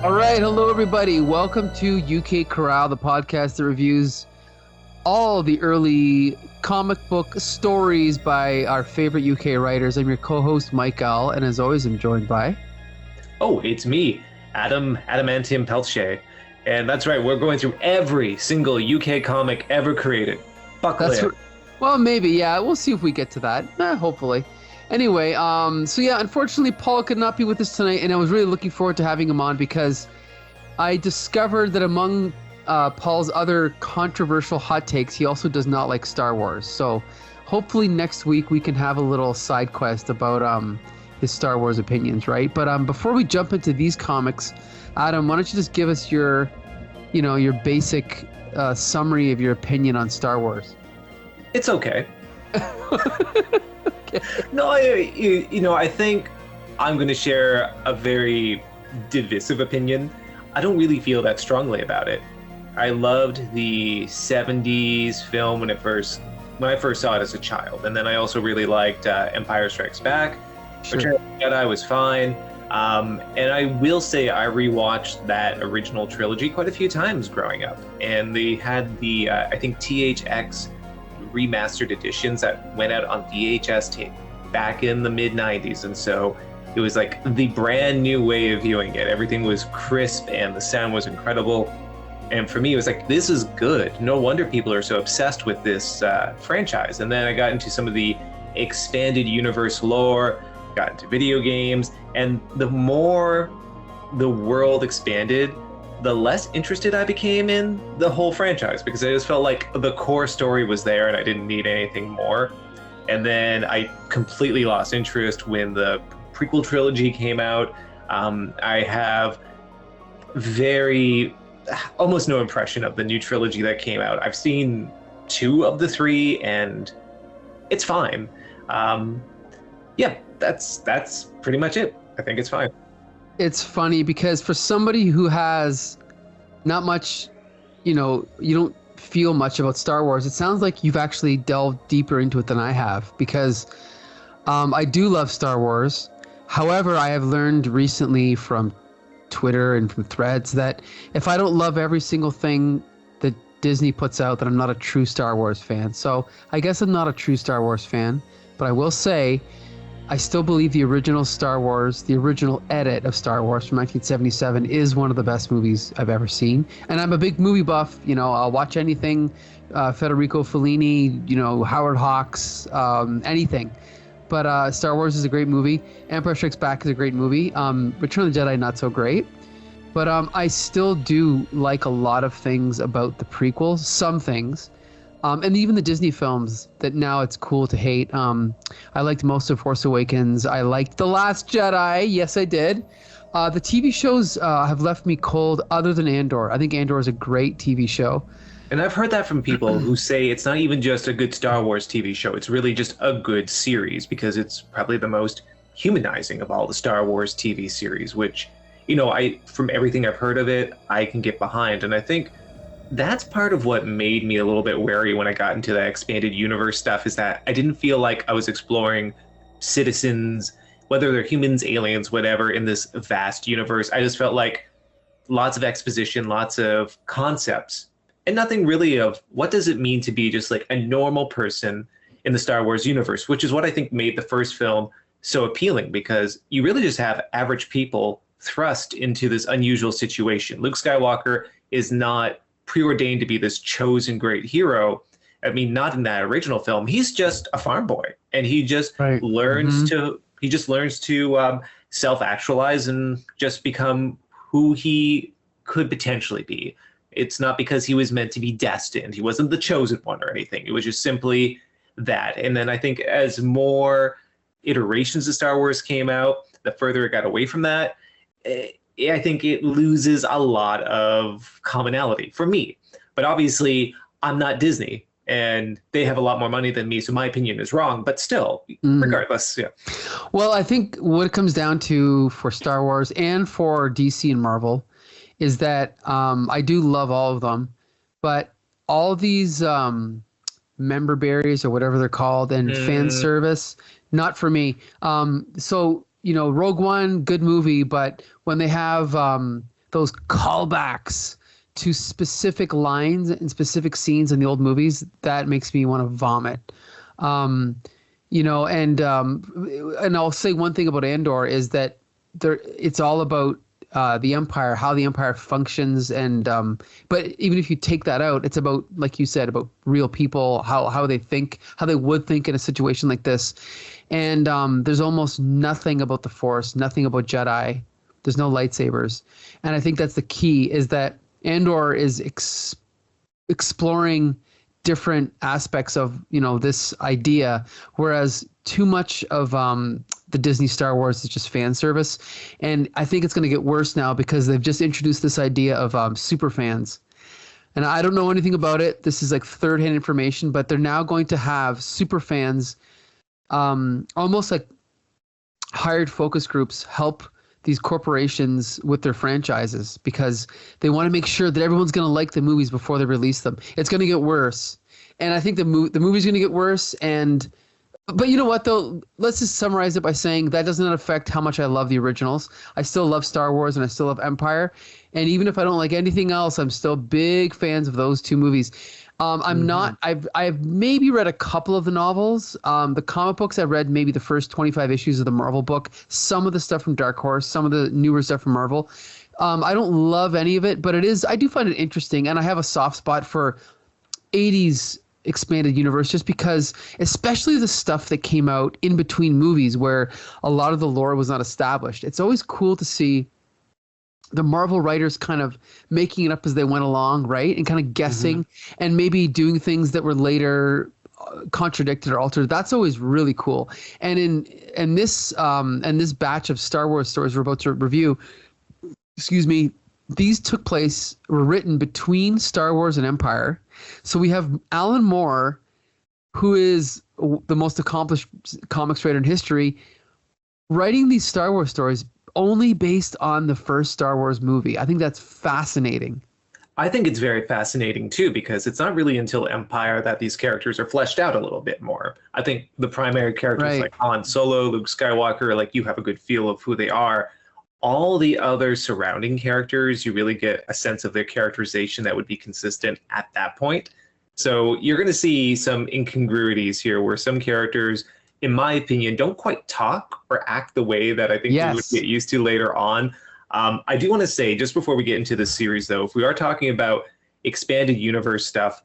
All right, hello everybody. Welcome to UK CORRAL, the podcast that reviews all the early comic book stories by our favorite UK writers. I'm your co-host Mike L, and as always, I'm joined by. Oh, it's me, Adamantium Peltier. And that's right, we're going through every single UK comic ever created. Buckle in. Well, maybe, yeah. We'll see if we get to that. Hopefully. Anyway, so yeah, unfortunately, Paul could not be with us tonight, and I was really looking forward to having him on because I discovered that among Paul's other controversial hot takes, he also does not like Star Wars. So hopefully next week we can have a little side quest about his Star Wars opinions, right? But before we jump into these comics, Adam, why don't you just give us your basic summary of your opinion on Star Wars? It's okay. Okay. No, I think I'm going to share a very divisive opinion. I don't really feel that strongly about it. I loved the 70s film when I first saw it as a child, and then I also really liked Empire Strikes Back. Sure. Return of the Jedi was fine. And I will say I rewatched that original trilogy quite a few times growing up. And they had the, I think, THX remastered editions that went out on VHS tape back in the mid-90s. And so it was like the brand new way of viewing it. Everything was crisp and the sound was incredible. And for me, it was like, this is good. No wonder people are so obsessed with this franchise. And then I got into some of the expanded universe lore, got into video games, and the more the world expanded, the less interested I became in the whole franchise, because I just felt like the core story was there and I didn't need anything more. And then I completely lost interest when the prequel trilogy came out. I have almost no impression of the new trilogy that came out. I've seen 2 of the 3 and it's fine. Yeah, that's pretty much it. I think it's fine. It's funny because for somebody who has not much, you don't feel much about Star Wars, it sounds like you've actually delved deeper into it than I have, because I do love Star Wars. However, I have learned recently from Twitter and from threads that if I don't love every single thing that Disney puts out, then I'm not a true Star Wars fan. So I guess I'm not a true Star Wars fan, but I will say I still believe the original Star Wars, the original edit of Star Wars from 1977 is one of the best movies I've ever seen. And I'm a big movie buff. I'll watch anything, Federico Fellini, Howard Hawks, anything. But Star Wars is a great movie. Empire Strikes Back is a great movie. Return of the Jedi, not so great. But I still do like a lot of things about the prequels, some things. And even the Disney films that now it's cool to hate. I liked most of Force Awakens. I liked The Last Jedi. Yes, I did. The TV shows have left me cold other than Andor. I think Andor is a great TV show. And I've heard that from people who say it's not even just a good Star Wars TV show. It's really just a good series because it's probably the most humanizing of all the Star Wars TV series, which, from everything I've heard of it, I can get behind. And I think that's part of what made me a little bit wary when I got into that expanded universe stuff, is that I didn't feel like I was exploring citizens, whether they're humans, aliens, whatever, in this vast universe. I just felt like lots of exposition, lots of concepts, and nothing really of what does it mean to be just like a normal person in the Star Wars universe, which is what I think made the first film so appealing, because you really just have average people thrust into this unusual situation. Luke Skywalker is not preordained to be this chosen great hero. I mean, not in that original film. He's just a farm boy, and he just learns to self-actualize and just become who he could potentially be. It's not because he was meant to be destined. He wasn't the chosen one or anything. It was just simply that. And then I think as more iterations of Star Wars came out, the further it got away from that, I think it loses a lot of commonality for me. But obviously, I'm not Disney, and they have a lot more money than me, so my opinion is wrong. But still, regardless, yeah. Well, I think what it comes down to for Star Wars and for DC and Marvel is that I do love all of them, but all these member berries or whatever they're called and fan service, not for me. So Rogue One, good movie, but when they have the those callbacks to specific lines and specific scenes in the old movies, that makes me want to vomit. You know, and I'll say one thing about Andor is that it's all about the Empire, how the Empire functions, and but even if you take that out, it's about, like you said, about real people, how they think, how they would think in a situation like this. And there's almost nothing about the Force, nothing about Jedi. There's no lightsabers, and I think that's the key. Is that Andor is exploring different aspects of, you know, this idea, whereas too much of the Disney Star Wars is just fan service. And I think it's going to get worse now because they've just introduced this idea of super fans. And I don't know anything about it. This is like third-hand information, but they're now going to have super fans, almost like hired focus groups, help these corporations with their franchises because they want to make sure that everyone's going to like the movies before they release them. It's going to get worse. And I think the movie's going to get worse. But you know what, though? Let's just summarize it by saying that does not affect how much I love the originals. I still love Star Wars and I still love Empire. And even if I don't like anything else, I'm still big fans of those two movies. I'm not. I've maybe read a couple of the novels. The comic books I've read maybe the first 25 issues of the Marvel book. Some of the stuff from Dark Horse, some of the newer stuff from Marvel. I don't love any of it, but I do find it interesting, and I have a soft spot for 80s expanded universe just because, especially the stuff that came out in between movies where a lot of the lore was not established. It's always cool to see the Marvel writers kind of making it up as they went along, right? And kind of guessing and maybe doing things that were later contradicted or altered. That's always really cool. And in this batch of Star Wars stories we're about to review, these were written between Star Wars and Empire. So we have Alan Moore, who is the most accomplished comics writer in history, writing these Star Wars stories only based on the first Star Wars movie. I think that's fascinating. I think it's very fascinating too, because it's not really until Empire that these characters are fleshed out a little bit more. I think the primary characters like Han Solo, Luke Skywalker, like you have a good feel of who they are. All the other surrounding characters, you really get a sense of their characterization that would be consistent at that point. So you're going to see some incongruities here where some characters, in my opinion, don't quite talk or act the way that I think we would get used to later on. I do want to say, just before we get into this series, though, if we are talking about expanded universe stuff,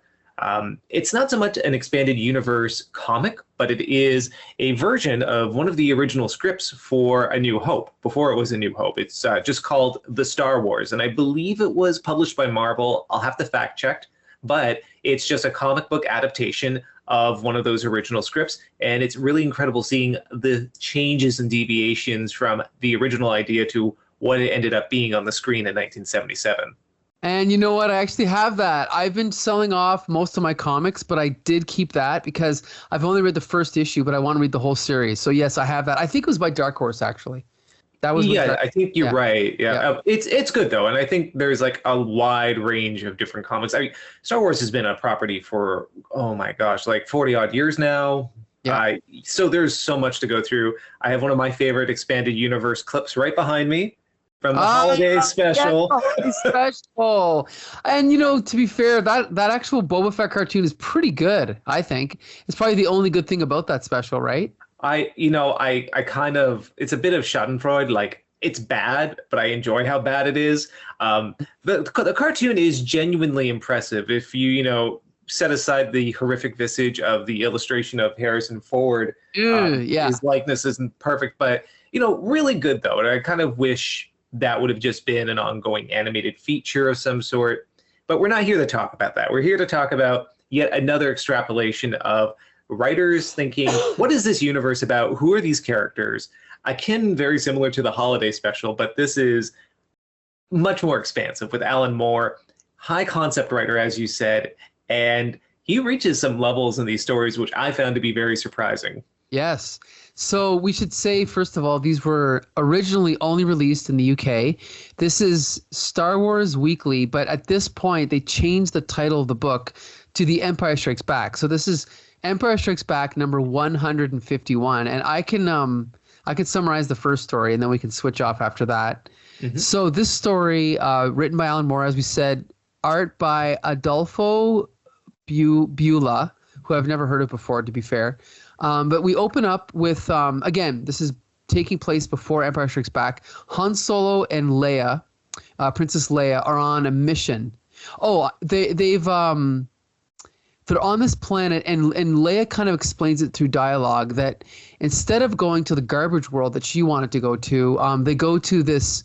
it's not so much an expanded universe comic, but it is a version of one of the original scripts for A New Hope, before it was A New Hope. It's just called The Star Wars, and I believe it was published by Marvel. I'll have to fact check, but it's just a comic book adaptation of one of those original scripts, and it's really incredible seeing the changes and deviations from the original idea to what it ended up being on the screen in 1977. And you know what? I actually have that. I've been selling off most of my comics, but I did keep that because I've only read the first issue, but I want to read the whole series. So yes, I have that. I think it was by Dark Horse, actually. That was I think you're right. Yeah. It's good though, and I think there's like a wide range of different comics. I mean, Star Wars has been a property for like 40 odd years now. Yeah. So there's so much to go through. I have one of my favorite expanded universe clips right behind me from the holiday special. Holiday special. And you know, to be fair, that actual Boba Fett cartoon is pretty good. I think it's probably the only good thing about that special, right? I kind of, it's a bit of Schadenfreude. Like, it's bad, but I enjoy how bad it is. The cartoon is genuinely impressive. If you set aside the horrific visage of the illustration of Harrison Ford, his likeness isn't perfect, but really good though. And I kind of wish that would have just been an ongoing animated feature of some sort. But we're not here to talk about that. We're here to talk about yet another extrapolation of writers thinking, what is this universe about? Who are these characters? Akin, very similar to the holiday special, but this is much more expansive with Alan Moore, high concept writer, as you said, and he reaches some levels in these stories, which I found to be very surprising. Yes. So we should say, first of all, these were originally only released in the UK. This is Star Wars Weekly, but at this point, they changed the title of the book to The Empire Strikes Back. So this is Empire Strikes Back number 151. And I could summarize the first story, and then we can switch off after that. Mhm. So this story, written by Alan Moore, as we said, art by Adolfo Buylla, who I've never heard of before, to be fair. But we open up with, again, this is taking place before Empire Strikes Back. Han Solo and Leia, Princess Leia, are on a mission. Oh, they're on this planet, and Leia kind of explains it through dialogue that instead of going to the garbage world that she wanted to go to, they go to this.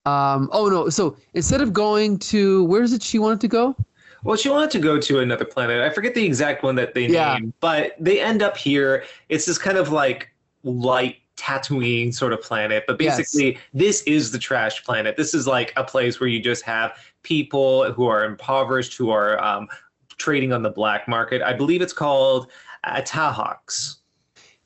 Oh no! So instead of going to, where is it she wanted to go? Well, she wanted to go to another planet. I forget the exact one that they named, but they end up here. It's this kind of like light Tatooine sort of planet, but basically this is the trash planet. This is like a place where you just have people who are impoverished, who are trading on the black market. I believe it's called Tahawks.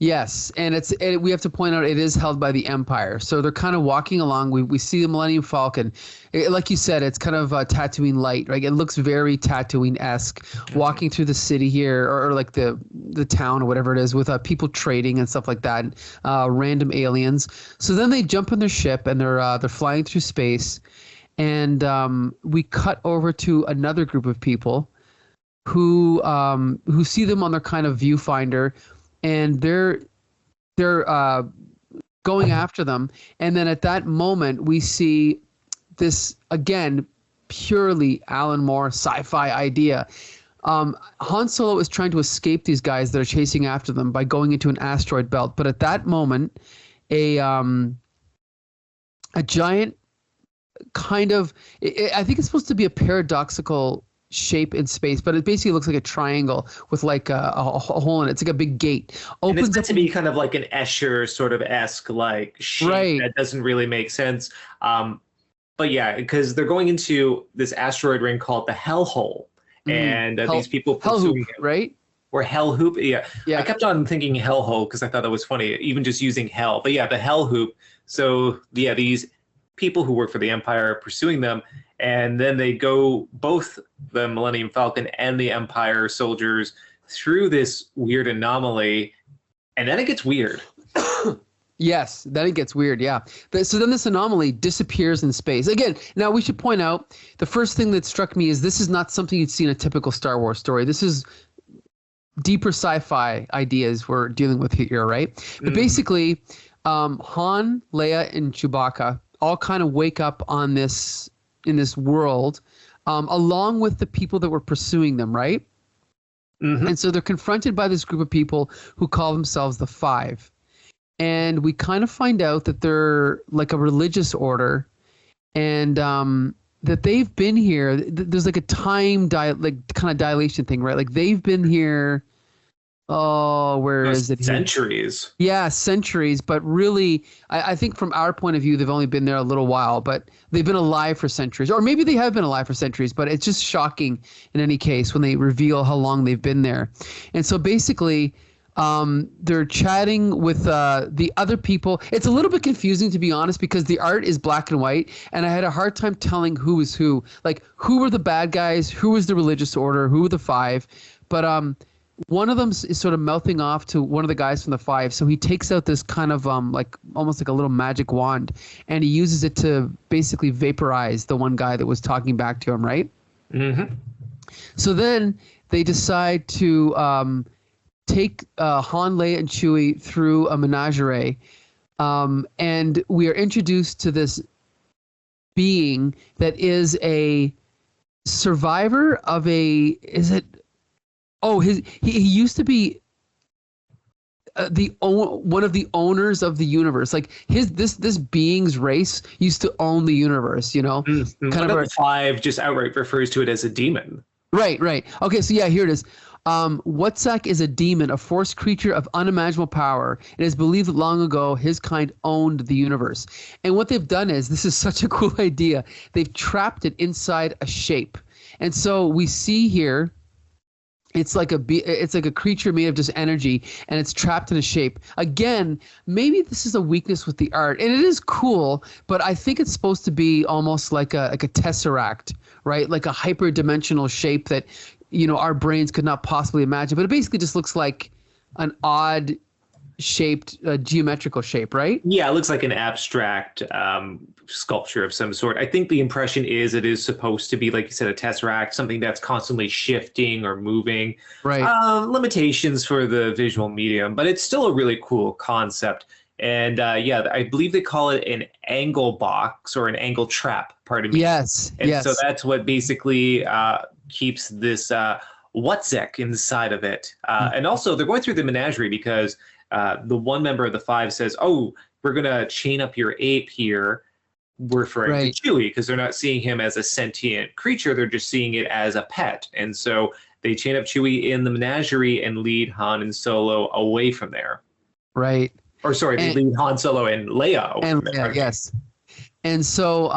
Yes, and we have to point out it is held by the Empire. So they're kind of walking along. We see the Millennium Falcon. Like you said, it's kind of Tatooine light, right? It looks very Tatooine-esque, walking through the city here, or like the town or whatever it is, with people trading and stuff like that, random aliens. So then they jump in their ship and they're flying through space, and we cut over to another group of people who see them on their kind of viewfinder. And they're going after them, and then at that moment we see this again purely Alan Moore sci-fi idea. Han Solo is trying to escape these guys that are chasing after them by going into an asteroid belt, but at that moment, a giant kind of I think it's supposed to be a paradoxical shape in space, but it basically looks like a triangle with like a hole in it. It's like a big gate. And it's meant to be kind of like an Escher sort of esque like shape, right? That doesn't really make sense. But yeah, because they're going into this asteroid ring called the Hell Hole, and these people pursuing it, right? Or Hell Hoop, yeah. I kept on thinking Hell Hole because I thought that was funny, even just using Hell. But yeah, the Hell Hoop. So yeah, these people who work for the Empire are pursuing them. And then they go, both the Millennium Falcon and the Empire soldiers, through this weird anomaly, and then it gets weird. Yes, then it gets weird, yeah. So then this anomaly disappears in space. Again, now we should point out, the first thing that struck me is this is not something you'd see in a typical Star Wars story. This is deeper sci-fi ideas we're dealing with here, right? But basically, Han, Leia, and Chewbacca all kind of wake up on this in this world, along with the people that were pursuing them, right? And so they're confronted by this group of people who call themselves the Five. And we kind of find out that they're like a religious order, and that they've been here. There's like a time kind of dilation thing, right? Like they've been here. Oh, where is it? Centuries. Yeah, centuries. But really, I think from our point of view, they've only been there a little while, but they've been alive for centuries. Or maybe they have been alive for centuries, but it's just shocking in any case when they reveal how long they've been there. And so basically, they're chatting with the other people. It's a little bit confusing, to be honest, because the art is black and white, and I had a hard time telling who is who. Like, who were the bad guys? Who was the religious order? Who were the Five? But one of them is sort of mouthing off to one of the guys from the Five. So he takes out this kind of like almost like a little magic wand, and he uses it to basically vaporize the one guy that was talking back to him, right? So then they decide to take Han, Leia, and Chewie through a menagerie, and we are introduced to this being that is a survivor of he used to be one of the owners of the universe. Like this being's race used to own the universe, you know. Kind of the Five just outright refers to it as a demon. Right. Okay, so yeah, here it is. Wutzak is a demon, a force creature of unimaginable power. It is believed that long ago his kind owned the universe. And what they've done is, this is such a cool idea, they've trapped it inside a shape. And so we see here, it's like a creature made of just energy, and it's trapped in a shape. Again, maybe this is a weakness with the art, and it is cool, but I think it's supposed to be almost like a tesseract, right? Like a hyperdimensional shape that, you know, our brains could not possibly imagine. But it basically just looks like an odd shaped, geometrical shape, right? Yeah, it looks like an abstract sculpture of some sort. I think the impression is it is supposed to be, like you said, a tesseract, something that's constantly shifting or moving. Right. Limitations for the visual medium, but it's still a really cool concept. And yeah, I believe they call it an angle box or an angle trap, pardon me. Yes. And Yes. so that's what basically keeps this Wutzek inside of it. And also, they're going through the menagerie because the one member of the five says, "Oh, we're gonna chain up your ape here," referring to Chewie, because they're not seeing him as a sentient creature; they're just seeing it as a pet. And so they chain up Chewie in the menagerie and lead Han and Solo away from there. Right. Or sorry, they lead Han Solo and Leia away And from there. yes. And so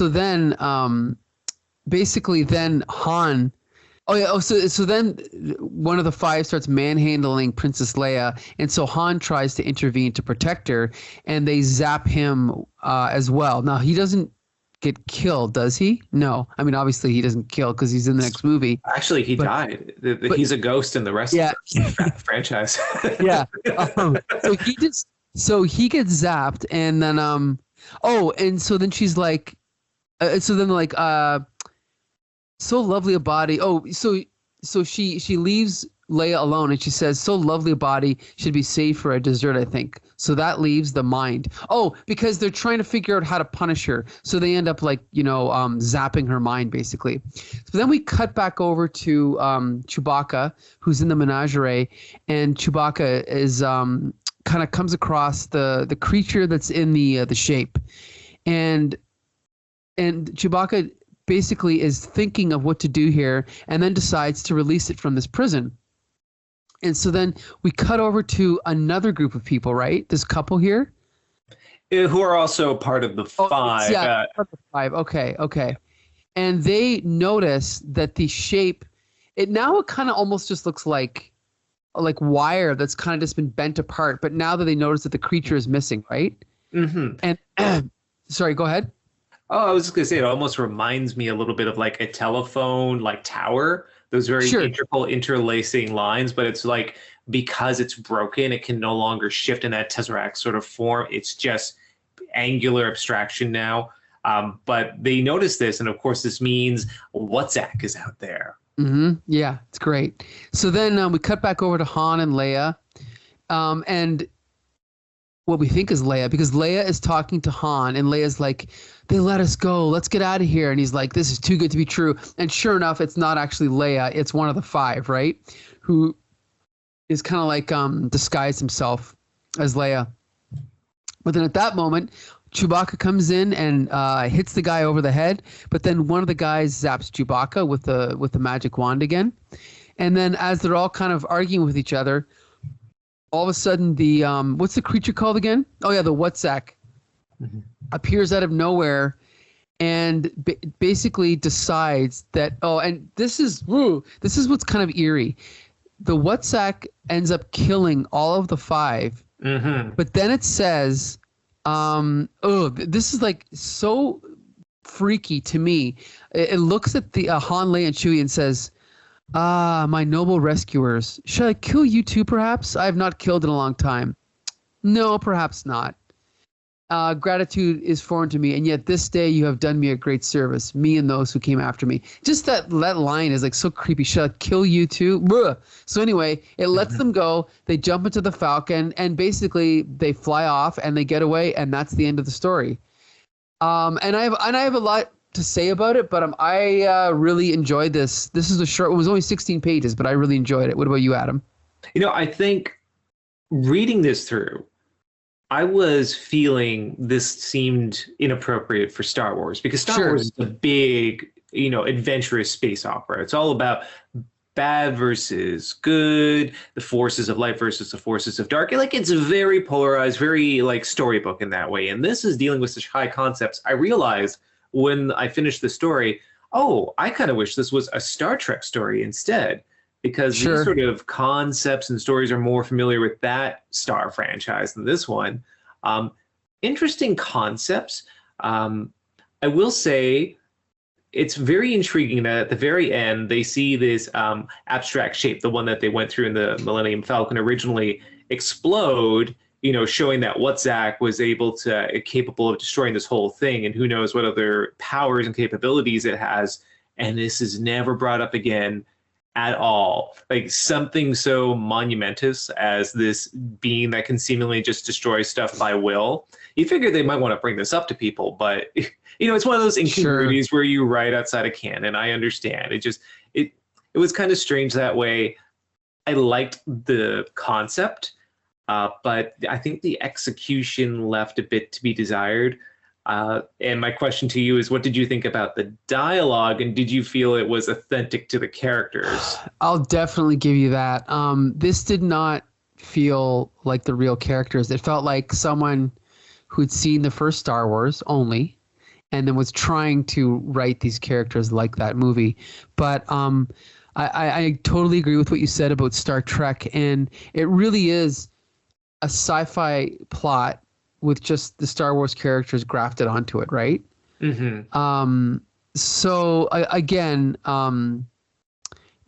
then basically then Han. Oh yeah. So then one of the five starts manhandling Princess Leia, and so Han tries to intervene to protect her, and they zap him as well. Now he doesn't get killed, does he? No. I mean, obviously he doesn't kill because he's in the next movie. Actually, he died. He's a ghost in the rest of the franchise. Yeah. So he gets zapped, and then and so then she's like, so lovely a body. Oh, so she leaves Leia alone, and she says, "So lovely a body should be saved for a dessert," I think. So that leaves the mind. Oh, because they're trying to figure out how to punish her, so they end up zapping her mind basically. So then we cut back over to Chewbacca, who's in the menagerie, and Chewbacca is kind of comes across the creature that's in the shape, and Chewbacca basically is thinking of what to do here, and then decides to release it from this prison. And so then we cut over to another group of people, right? This couple here, who are also part of the five. Yeah, part of the five. Okay. And they notice that the shape, it kind of almost just looks like wire that's kind of just been bent apart. But now that they notice that the creature is missing, right? Mm-hmm. And sorry, go ahead. Oh, I was just gonna say it almost reminds me a little bit of like a telephone tower. Those very integral interlacing lines, but it's like because it's broken, it can no longer shift in that tesseract sort of form. It's just angular abstraction now. But they notice this, and of course, this means Wutzek is out there. Mm-hmm. Yeah, it's great. So then we cut back over to Han and Leia, and what we think is Leia, because Leia is talking to Han, and Leia's like, "They let us go. Let's get out of here." And he's like, "This is too good to be true." And sure enough, it's not actually Leia. It's one of the five, right? Who is kind of like disguised himself as Leia. But then at that moment, Chewbacca comes in and hits the guy over the head. But then one of the guys zaps Chewbacca with the magic wand again. And then as they're all kind of arguing with each other, all of a sudden the what's the creature called again? Oh yeah, the Wutzek appears out of nowhere and basically decides that and this is what's kind of eerie. The Wutzek ends up killing all of the five, but then it says, this is like so freaky to me. It looks at the Han, Leia, and Chewie and says, "Ah, my noble rescuers, should I kill you too, perhaps? I have not killed in a long time." "No, perhaps not. Gratitude is foreign to me, and yet this day you have done me a great service, me and those who came after me." Just that line is like so creepy. "Should I kill you too?" Bruh. So anyway, it lets them go. They jump into the Falcon, and basically they fly off and they get away, and that's the end of the story. And I have a lot to say about it, but I really enjoyed this. This is a short. It was only 16 pages, but I really enjoyed it. What about you, Adam? I think reading this through, I was feeling this seemed inappropriate for Star Wars because Star Wars is a big, adventurous space opera. It's all about bad versus good, the forces of light versus the forces of dark. Like it's very polarized, very like storybook in that way. And this is dealing with such high concepts. I realized when I finished the story, I kind of wish this was a Star Trek story instead. Because these sort of concepts and stories are more familiar with that Star franchise than this one. Interesting concepts. I will say it's very intriguing that at the very end, they see this abstract shape, the one that they went through in the Millennium Falcon originally, explode, showing that Zach was capable of destroying this whole thing, and who knows what other powers and capabilities it has. And this is never brought up again at all. Like something so monumentous as this being that can seemingly just destroy stuff by will. You figure they might want to bring this up to people, but it's one of those incongruities where you write outside of canon. I understand. It was kind of strange that way. I liked the concept, but I think the execution left a bit to be desired. And my question to you is, what did you think about the dialogue, and did you feel it was authentic to the characters? I'll definitely give you that. This did not feel like the real characters. It felt like someone who'd seen the first Star Wars only, and then was trying to write these characters like that movie. But I totally agree with what you said about Star Trek, and it really is a sci-fi plot with just the Star Wars characters grafted onto it, right? Mm-hmm. Again,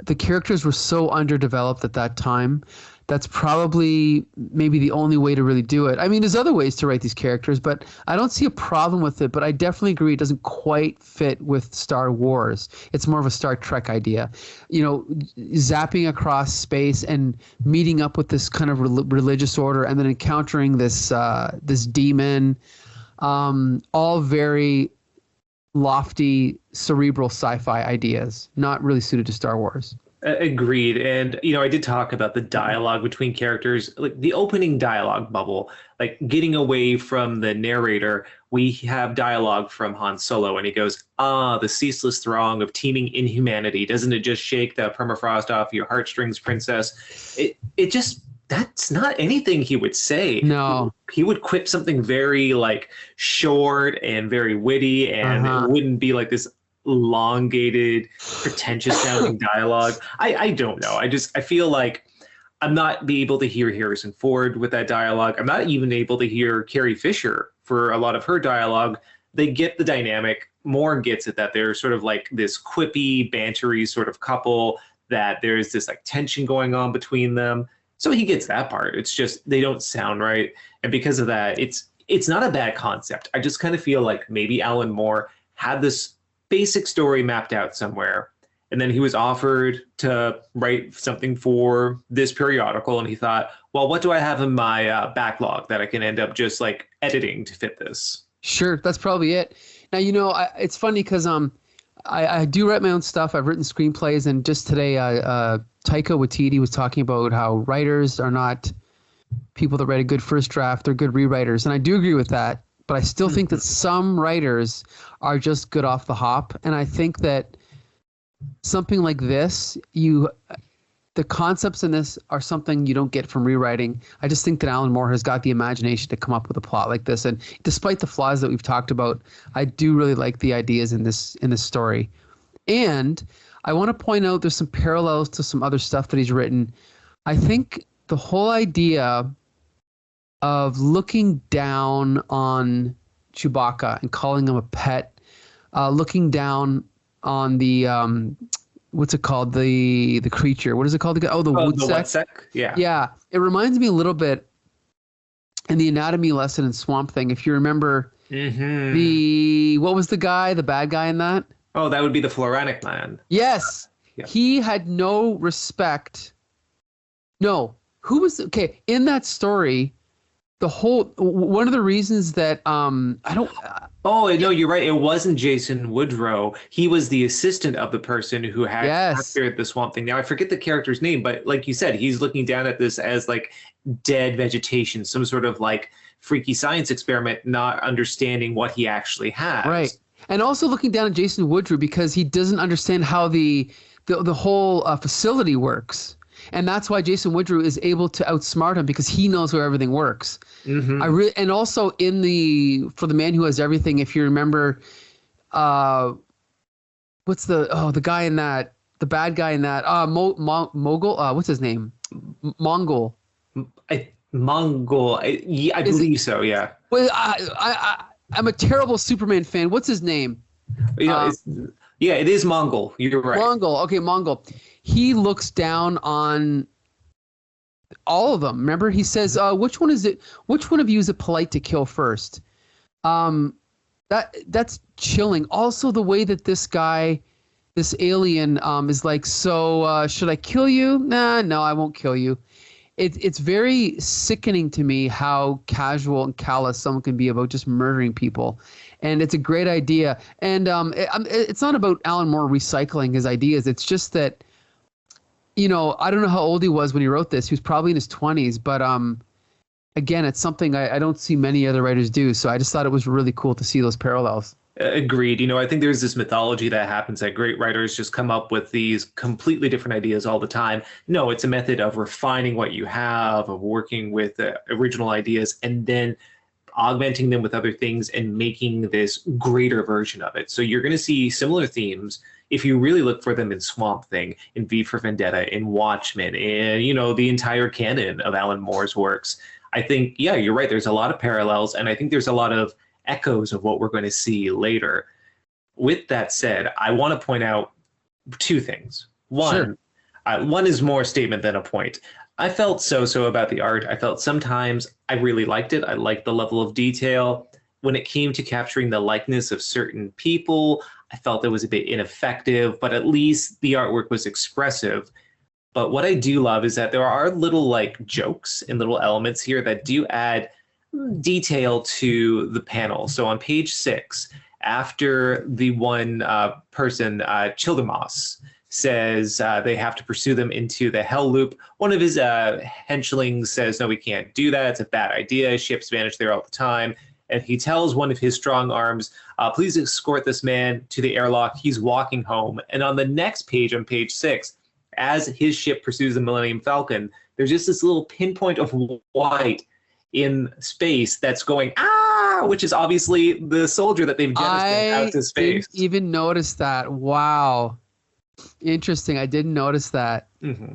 the characters were so underdeveloped at that time. That's probably maybe the only way to really do it. I mean, there's other ways to write these characters, but I don't see a problem with it. But I definitely agree it doesn't quite fit with Star Wars. It's more of a Star Trek idea. Zapping across space and meeting up with this kind of religious order, and then encountering this demon, all very lofty, cerebral sci-fi ideas, not really suited to Star Wars. Agreed. And, I did talk about the dialogue between characters, like the opening dialogue bubble, like getting away from the narrator. We have dialogue from Han Solo, and he goes, the ceaseless throng of teeming inhumanity. Doesn't it just shake the permafrost off your heartstrings, princess? It just, that's not anything he would say. No. He would quip something very like short and very witty, and it wouldn't be like this elongated, pretentious sounding dialogue. I don't know. I feel like I'm not be able to hear Harrison Ford with that dialogue. I'm not even able to hear Carrie Fisher for a lot of her dialogue. They get the dynamic. Moore gets it, that they're sort of like this quippy, bantery sort of couple, that there's this like tension going on between them. So he gets that part. It's just they don't sound right. And because of that, it's not a bad concept. I just kind of feel like maybe Alan Moore had this basic story mapped out somewhere, and then he was offered to write something for this periodical, and he thought, well, what do I have in my backlog that I can end up just like editing to fit this? Sure, that's probably it. Now, it's funny because I do write my own stuff. I've written screenplays, and just today Taika Waititi was talking about how writers are not people that write a good first draft, they're good rewriters, and I do agree with that. But I still think that some writers are just good off the hop. And I think that something like this, the concepts in this are something you don't get from rewriting. I just think that Alan Moore has got the imagination to come up with a plot like this. And despite the flaws that we've talked about, I do really like the ideas in this story. And I want to point out there's some parallels to some other stuff that he's written. I think the whole idea of looking down on Chewbacca and calling him a pet, looking down on the what's it called, the creature? What is it called again? Oh, the Woodsec. Yeah. Yeah. It reminds me a little bit in the anatomy lesson in Swamp Thing. If you remember what was the bad guy in that? Oh, that would be the Floronic Man. Yes. Yeah. He had no respect. No. Who was okay in that story? One of the reasons that I don't. Oh no, you're right. It wasn't Jason Woodrow. He was the assistant of the person who had captured the Swamp Thing. Now I forget the character's name, but like you said, he's looking down at this as like dead vegetation, some sort of like freaky science experiment, not understanding what he actually has. Right, and also looking down at Jason Woodrow because he doesn't understand how the whole facility works. And that's why Jason Woodrow is able to outsmart him, because he knows how everything works. Mm-hmm. And also for the Man Who Has Everything, if you remember, what's the guy in that, the bad guy in that, Mogul, what's his name? Mongol. Mongol. I believe so. Yeah. Well, I'm a terrible Superman fan. What's his name? It is Mongol. You're right. Mongol. Okay, Mongol. He looks down on All of them. Remember, he says, "Which one is it? Which one of you is it polite to kill first?" That's chilling. Also, the way that this guy, this alien, is like, "So, should I kill you?" Nah, no, I won't kill you. It's very sickening to me how casual and callous someone can be about just murdering people, and it's a great idea. And it's not about Alan Moore recycling his ideas. It's just that, I don't know how old he was when he wrote this. He was probably in his 20s, but again, it's something I don't see many other writers do. So I just thought it was really cool to see those parallels. Agreed. I think there's this mythology that happens that great writers just come up with these completely different ideas all the time. No, it's a method of refining what you have, of working with original ideas, and then augmenting them with other things and making this greater version of it. So you're going to see similar themes if you really look for them in Swamp Thing, in V for Vendetta, in Watchmen, and the entire canon of Alan Moore's works. I think, yeah, you're right. There's a lot of parallels, and I think there's a lot of echoes of what we're going to see later. With that said, I want to point out two things. One, sure. One is more a statement than a point. I felt so about the art. I felt sometimes I really liked it. I liked the level of detail. When it came to capturing the likeness of certain people, I felt it was a bit ineffective, but at least the artwork was expressive. But what I do love is that there are little jokes and little elements here that do add detail to the panel. So on page 6, after the one person, Childermoss, says they have to pursue them into the Hell Loop, one of his henchlings says, no, we can't do that. It's a bad idea. Ships vanish there all the time. And he tells one of his strong arms, please escort this man to the airlock. He's walking home. And on the next page, on page 6, as his ship pursues the Millennium Falcon, there's just this little pinpoint of white in space that's going, which is obviously the soldier that they've jettisoned out to space. I didn't even notice that. Wow. Interesting. I didn't notice that. Mm-hmm.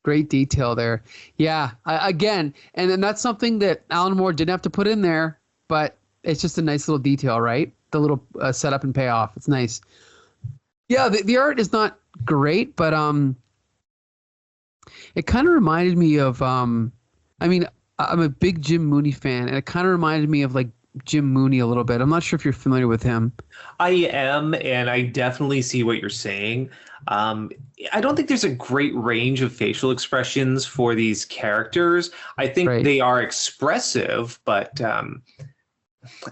Great detail there. Yeah. Again, and then that's something that Alan Moore didn't have to put in there, but it's just a nice little detail, right? The little setup and payoff. It's nice. Yeah, the art is not great, but it kind of reminded me of I'm a big Jim Mooney fan, and it kind of reminded me of Jim Mooney a little bit. I'm not sure if you're familiar with him. I am, and I definitely see what you're saying. I don't think there's a great range of facial expressions for these characters. I think they are expressive, but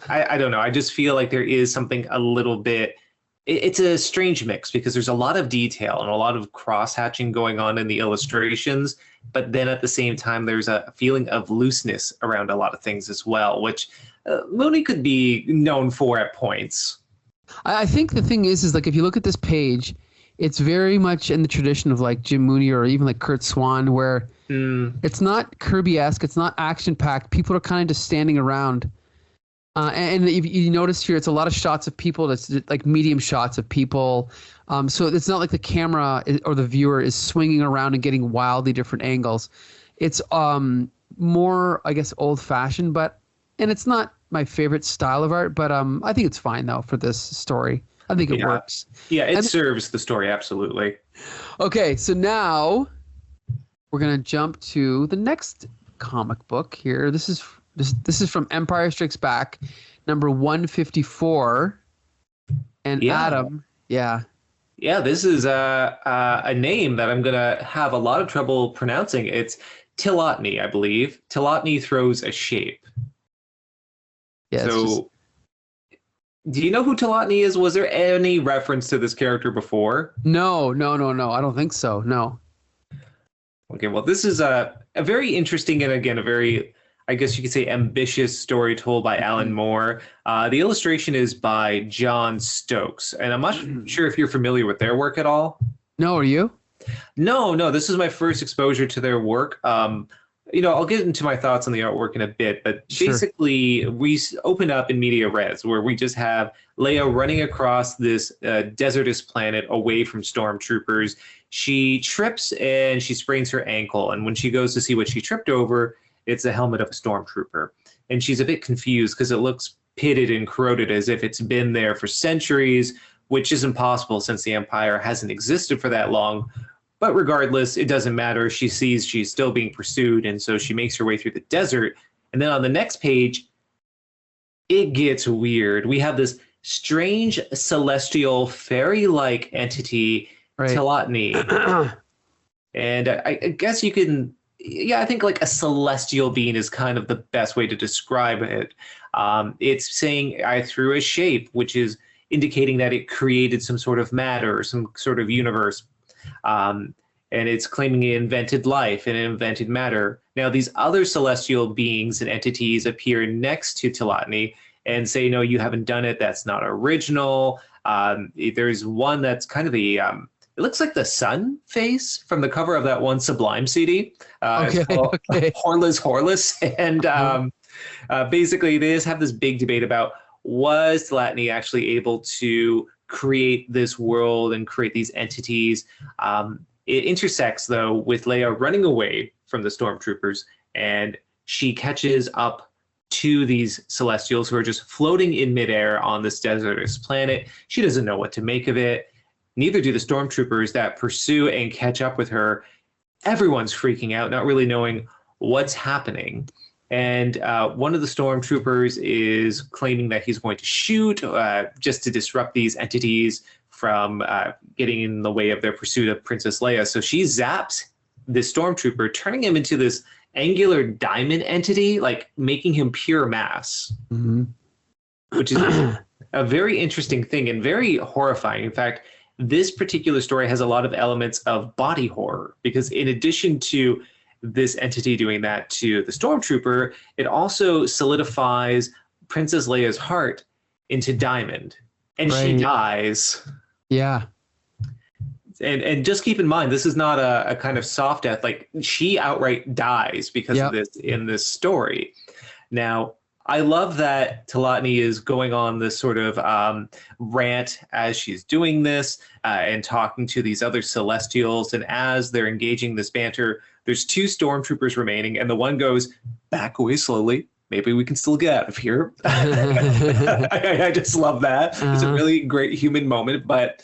I don't know. I just feel like there is something a little bit... It's a strange mix because there's a lot of detail and a lot of cross-hatching going on in the illustrations, but then at the same time, there's a feeling of looseness around a lot of things as well, which Mooney could be known for at points. I think the thing is if you look at this page, it's very much in the tradition of Jim Mooney or even Kurt Swan, where it's not Kirby-esque, it's not action-packed. People are kind of just standing around. And if you notice here, it's a lot of shots of people. That's medium shots of people. So it's not like the camera or the viewer is swinging around and getting wildly different angles. It's more, I guess, old-fashioned, and it's not my favorite style of art. But I think it's fine though for this story. I think it works. Yeah, it serves the story absolutely. Okay, so now we're gonna jump to the next comic book here. This is from Empire Strikes Back, number 154. And Adam, yeah, this is a name that I'm gonna have a lot of trouble pronouncing. It's Tilotny, I believe. Tilotny throws a shape. Yeah. So, do you know who Tilotny is? Was there any reference to this character before? No. I don't think so. No. Okay, well, this is a very interesting and again a very, I guess you could say, ambitious story told by Alan Moore. The illustration is by John Stokes, and I'm not sure if you're familiar with their work at all. No, are you? No, this is my first exposure to their work. I'll get into my thoughts on the artwork in a bit, but basically we open up in media res, where we just have Leia running across this desertous planet away from stormtroopers. She trips and she sprains her ankle, and when she goes to see what she tripped over, it's the helmet of a stormtrooper. And she's a bit confused because it looks pitted and corroded as if it's been there for centuries, which is impossible since the Empire hasn't existed for that long. But regardless, it doesn't matter. She sees she's still being pursued, and so she makes her way through the desert. And then on the next page, it gets weird. We have this strange celestial fairy-like entity, Right. Tilotny. And I guess you can, yeah, I think like a celestial being is kind of the best way to describe it. It's saying I threw a shape, which is indicating that it created some sort of matter or some sort of universe. And it's claiming it invented life and it invented matter. Now, these other celestial beings and entities appear next to Tilotny and say, no, you haven't done it. That's not original. There's one that's kind of a, it looks like the sun face from the cover of that one Sublime CD. Okay. Horless. And basically, they just have this big debate about, was Tilotny actually able to create this world and create these entities? It intersects, though, with Leia running away from the stormtroopers, and she catches up to these celestials who are just floating in midair on this desertous planet. She doesn't know what to make of it. Neither do the stormtroopers that pursue and catch up with her. Everyone's freaking out, not really knowing what's happening. And one of the stormtroopers is claiming that he's going to shoot just to disrupt these entities from getting in the way of their pursuit of Princess Leia. So she zaps this stormtrooper, turning him into this angular diamond entity, like making him pure mass, which is a very interesting thing and very horrifying. In fact, this particular story has a lot of elements of body horror, because in addition to this entity doing that to the stormtrooper, it also solidifies Princess Leia's heart into diamond, and she dies. Yeah. And just keep in mind, this is not a kind of soft death. Like, she outright dies because of this in this story. Now, I love that Tilotny is going on this sort of rant as she's doing this and talking to these other Celestials. And as they're engaging this banter, there's two stormtroopers remaining, and the one goes, "Back away slowly. Maybe we can still get out of here." I just love that. It's a really great human moment. But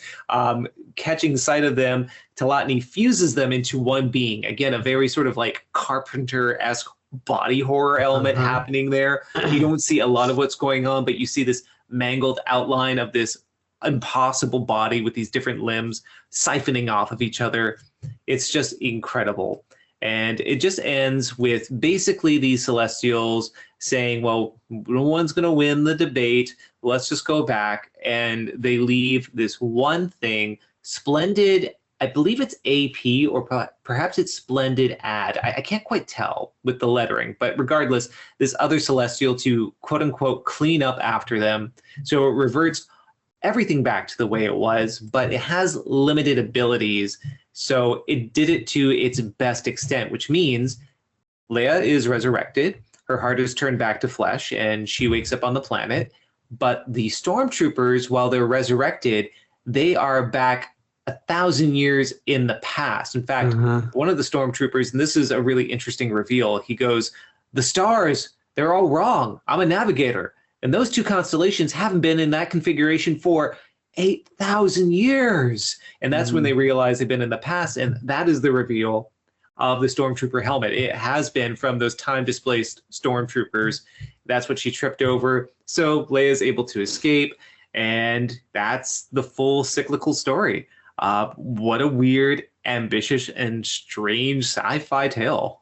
catching sight of them, Tilotny fuses them into one being. Again, a very sort of like Carpenter-esque body horror element happening there. You don't see a lot of what's going on, but you see this mangled outline of this impossible body with these different limbs siphoning off of each other. It's just incredible. And it just ends with basically these Celestials saying, well, no one's going to win the debate. Let's just go back. And they leave this one thing, splendid, I believe it's AP, or perhaps it's splendid ad. I can't quite tell with the lettering, but regardless, this other Celestial to quote unquote clean up after them. So it reverts everything back to the way it was, but it has limited abilities. So it did it to its best extent, which means Leia is resurrected. Her heart is turned back to flesh, and she wakes up on the planet. But the stormtroopers, while they're resurrected, they are back 1,000 years in the past. In fact, one of the stormtroopers, and this is a really interesting reveal, he goes, "The stars, they're all wrong. I'm a navigator. And those two constellations haven't been in that configuration for 8,000 years. And that's when they realize they've been in the past. And that is the reveal of the Stormtrooper helmet. It has been from those time-displaced Stormtroopers. That's what she tripped over. So Leia's able to escape. And that's the full cyclical story. What a weird, ambitious, and strange sci-fi tale.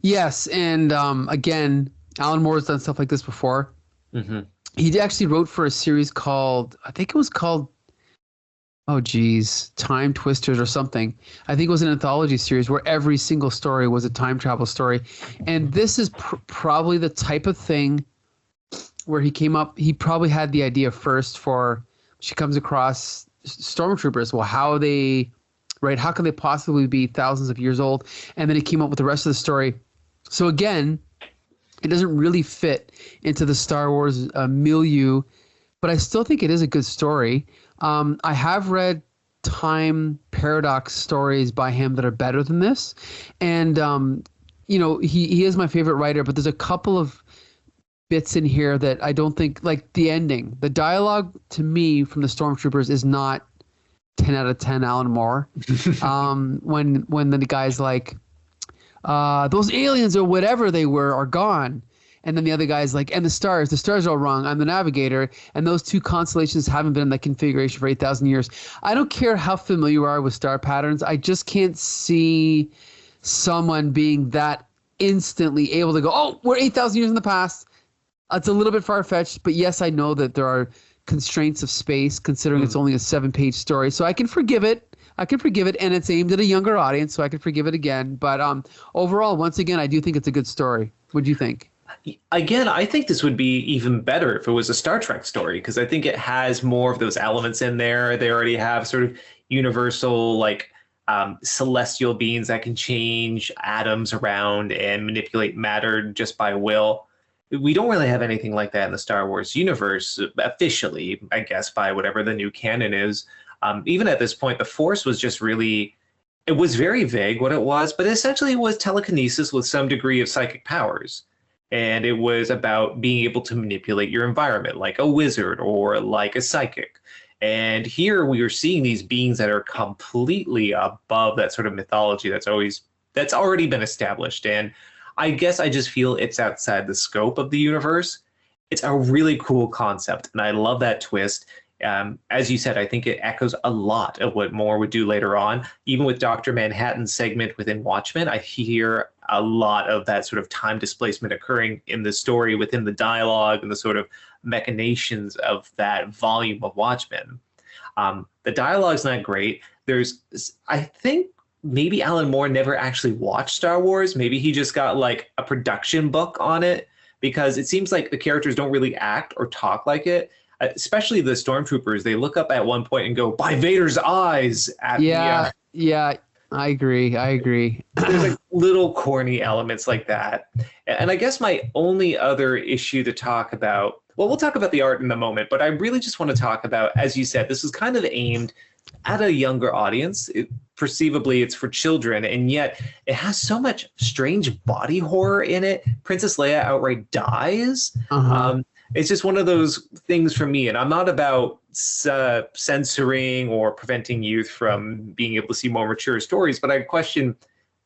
Yes. And again, Alan Moore's done stuff like this before. He actually wrote for a series called, I think it was called, Time Twisters or something. I think it was an anthology series where every single story was a time travel story. And this is probably the type of thing where he probably had the idea first for, she comes across stormtroopers. Well, how can they possibly be thousands of years old? And then he came up with the rest of the story. So again, it doesn't really fit into the Star Wars milieu, but I still think it is a good story. I have read time paradox stories by him that are better than this. And, he is my favorite writer, but there's a couple of bits in here that I don't think, like the ending. The dialogue to me from the Stormtroopers is not 10 out of 10 Alan Moore. When the guy's like, those aliens or whatever they were are gone. And then the other guy's like, and the stars are all wrong. I'm the navigator. And those two constellations haven't been in that configuration for 8,000 years. I don't care how familiar you are with star patterns. I just can't see someone being that instantly able to go, oh, we're 8,000 years in the past. It's a little bit far-fetched, but yes, I know that there are constraints of space, considering it's only a 7-page story. So I can forgive it. And it's aimed at a younger audience, so I can forgive it again. But overall, once again, I do think it's a good story. What do you think? Again, I think this would be even better if it was a Star Trek story, because I think it has more of those elements in there. They already have sort of universal, like, celestial beings that can change atoms around and manipulate matter just by will. We don't really have anything like that in the Star Wars universe, officially, I guess, by whatever the new canon is. Even at this point, the Force was just really, it was very vague what it was, but essentially it was telekinesis with some degree of psychic powers. And it was about being able to manipulate your environment like a wizard or like a psychic. And here we are seeing these beings that are completely above that sort of mythology that's already been established. And I guess I just feel it's outside the scope of the universe. It's a really cool concept, and I love that twist. As you said, I think it echoes a lot of what Moore would do later on. Even with Dr. Manhattan's segment within Watchmen, I hear a lot of that sort of time displacement occurring in the story within the dialogue and the sort of machinations of that volume of Watchmen. The dialogue's not great. I think maybe Alan Moore never actually watched Star Wars. Maybe he just got like a production book on it, because it seems like the characters don't really act or talk like it. Especially the stormtroopers, they look up at one point and go, "By Vader's eyes!" At yeah, I agree. There's like little corny elements like that. And I guess my only other issue to talk about, well, we'll talk about the art in a moment, but I really just want to talk about, as you said, this is kind of aimed at a younger audience. Perceivably, it's for children, and yet it has so much strange body horror in it. Princess Leia outright dies. It's just one of those things for me, and I'm not about censoring or preventing youth from being able to see more mature stories, but I question,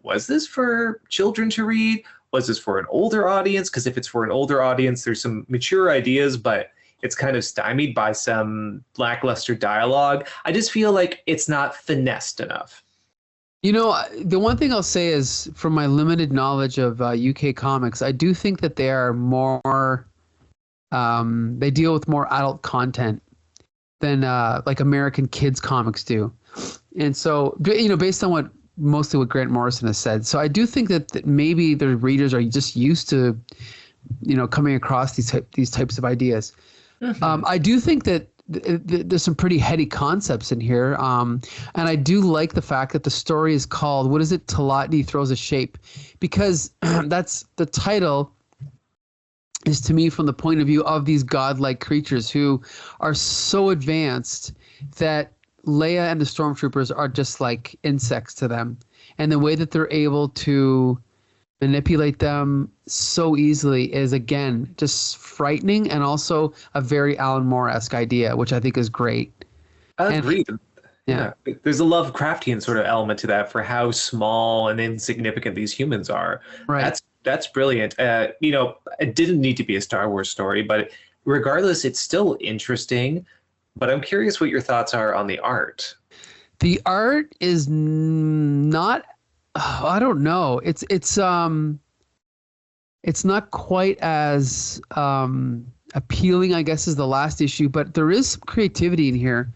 was this for children to read? Was this for an older audience? Because if it's for an older audience, there's some mature ideas, but it's kind of stymied by some lackluster dialogue. I just feel like it's not finessed enough. You know, the one thing I'll say is, from my limited knowledge of UK comics, I do think that they are more... they deal with more adult content than like American kids comics do. And so, you know, based on mostly what Grant Morrison has said. So I do think that maybe the readers are just used to, you know, coming across these types of ideas. I do think that there's some pretty heady concepts in here. And I do like the fact that the story is called, what is it? Tilotny Throws a Shape, because that's the title is, to me, from the point of view of these godlike creatures who are so advanced that Leia and the stormtroopers are just like insects to them. And the way that they're able to manipulate them so easily is, again, just frightening, and also a very Alan Moore-esque idea, which I think is great. I agree. Yeah. There's a Lovecraftian sort of element to that, for how small and insignificant these humans are. Right. That's brilliant. You know, it didn't need to be a Star Wars story, but regardless, it's still interesting. But I'm curious what your thoughts are on the art. The art is not, I don't know. It's not quite as appealing, I guess, as the last issue, but there is some creativity in here.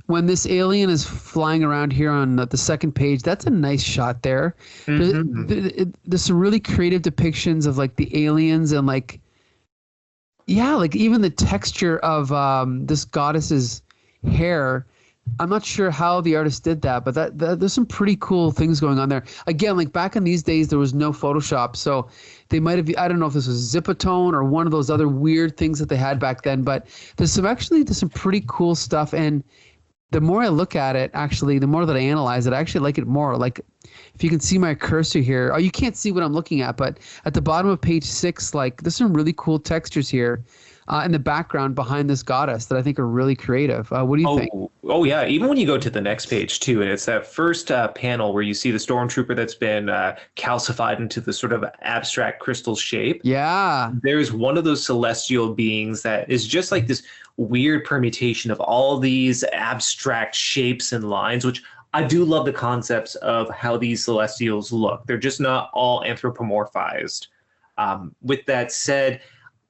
When this alien is flying around here on the second page, that's a nice shot there. There's some really creative depictions of like the aliens, and like, yeah, like even the texture of this goddess's hair. I'm not sure how the artist did that, but that there's some pretty cool things going on there. Again, like back in these days, there was no Photoshop, so they might have, I don't know if this was Zipatone or one of those other weird things that they had back then, but there's some pretty cool stuff. And the more I look at it, actually, the more that I analyze it, I actually like it more. Like, if you can see my cursor here, you can't see what I'm looking at, but at the bottom of page 6, like, there's some really cool textures here. in the background behind this goddess that I think are really creative. What do you think? Oh yeah. Even when you go to the next page too, and it's that first panel where you see the stormtrooper that's been calcified into the sort of abstract crystal shape. Yeah. There's one of those celestial beings that is just like this weird permutation of all these abstract shapes and lines, which I do love the concepts of how these celestials look. They're just not all anthropomorphized. With that said,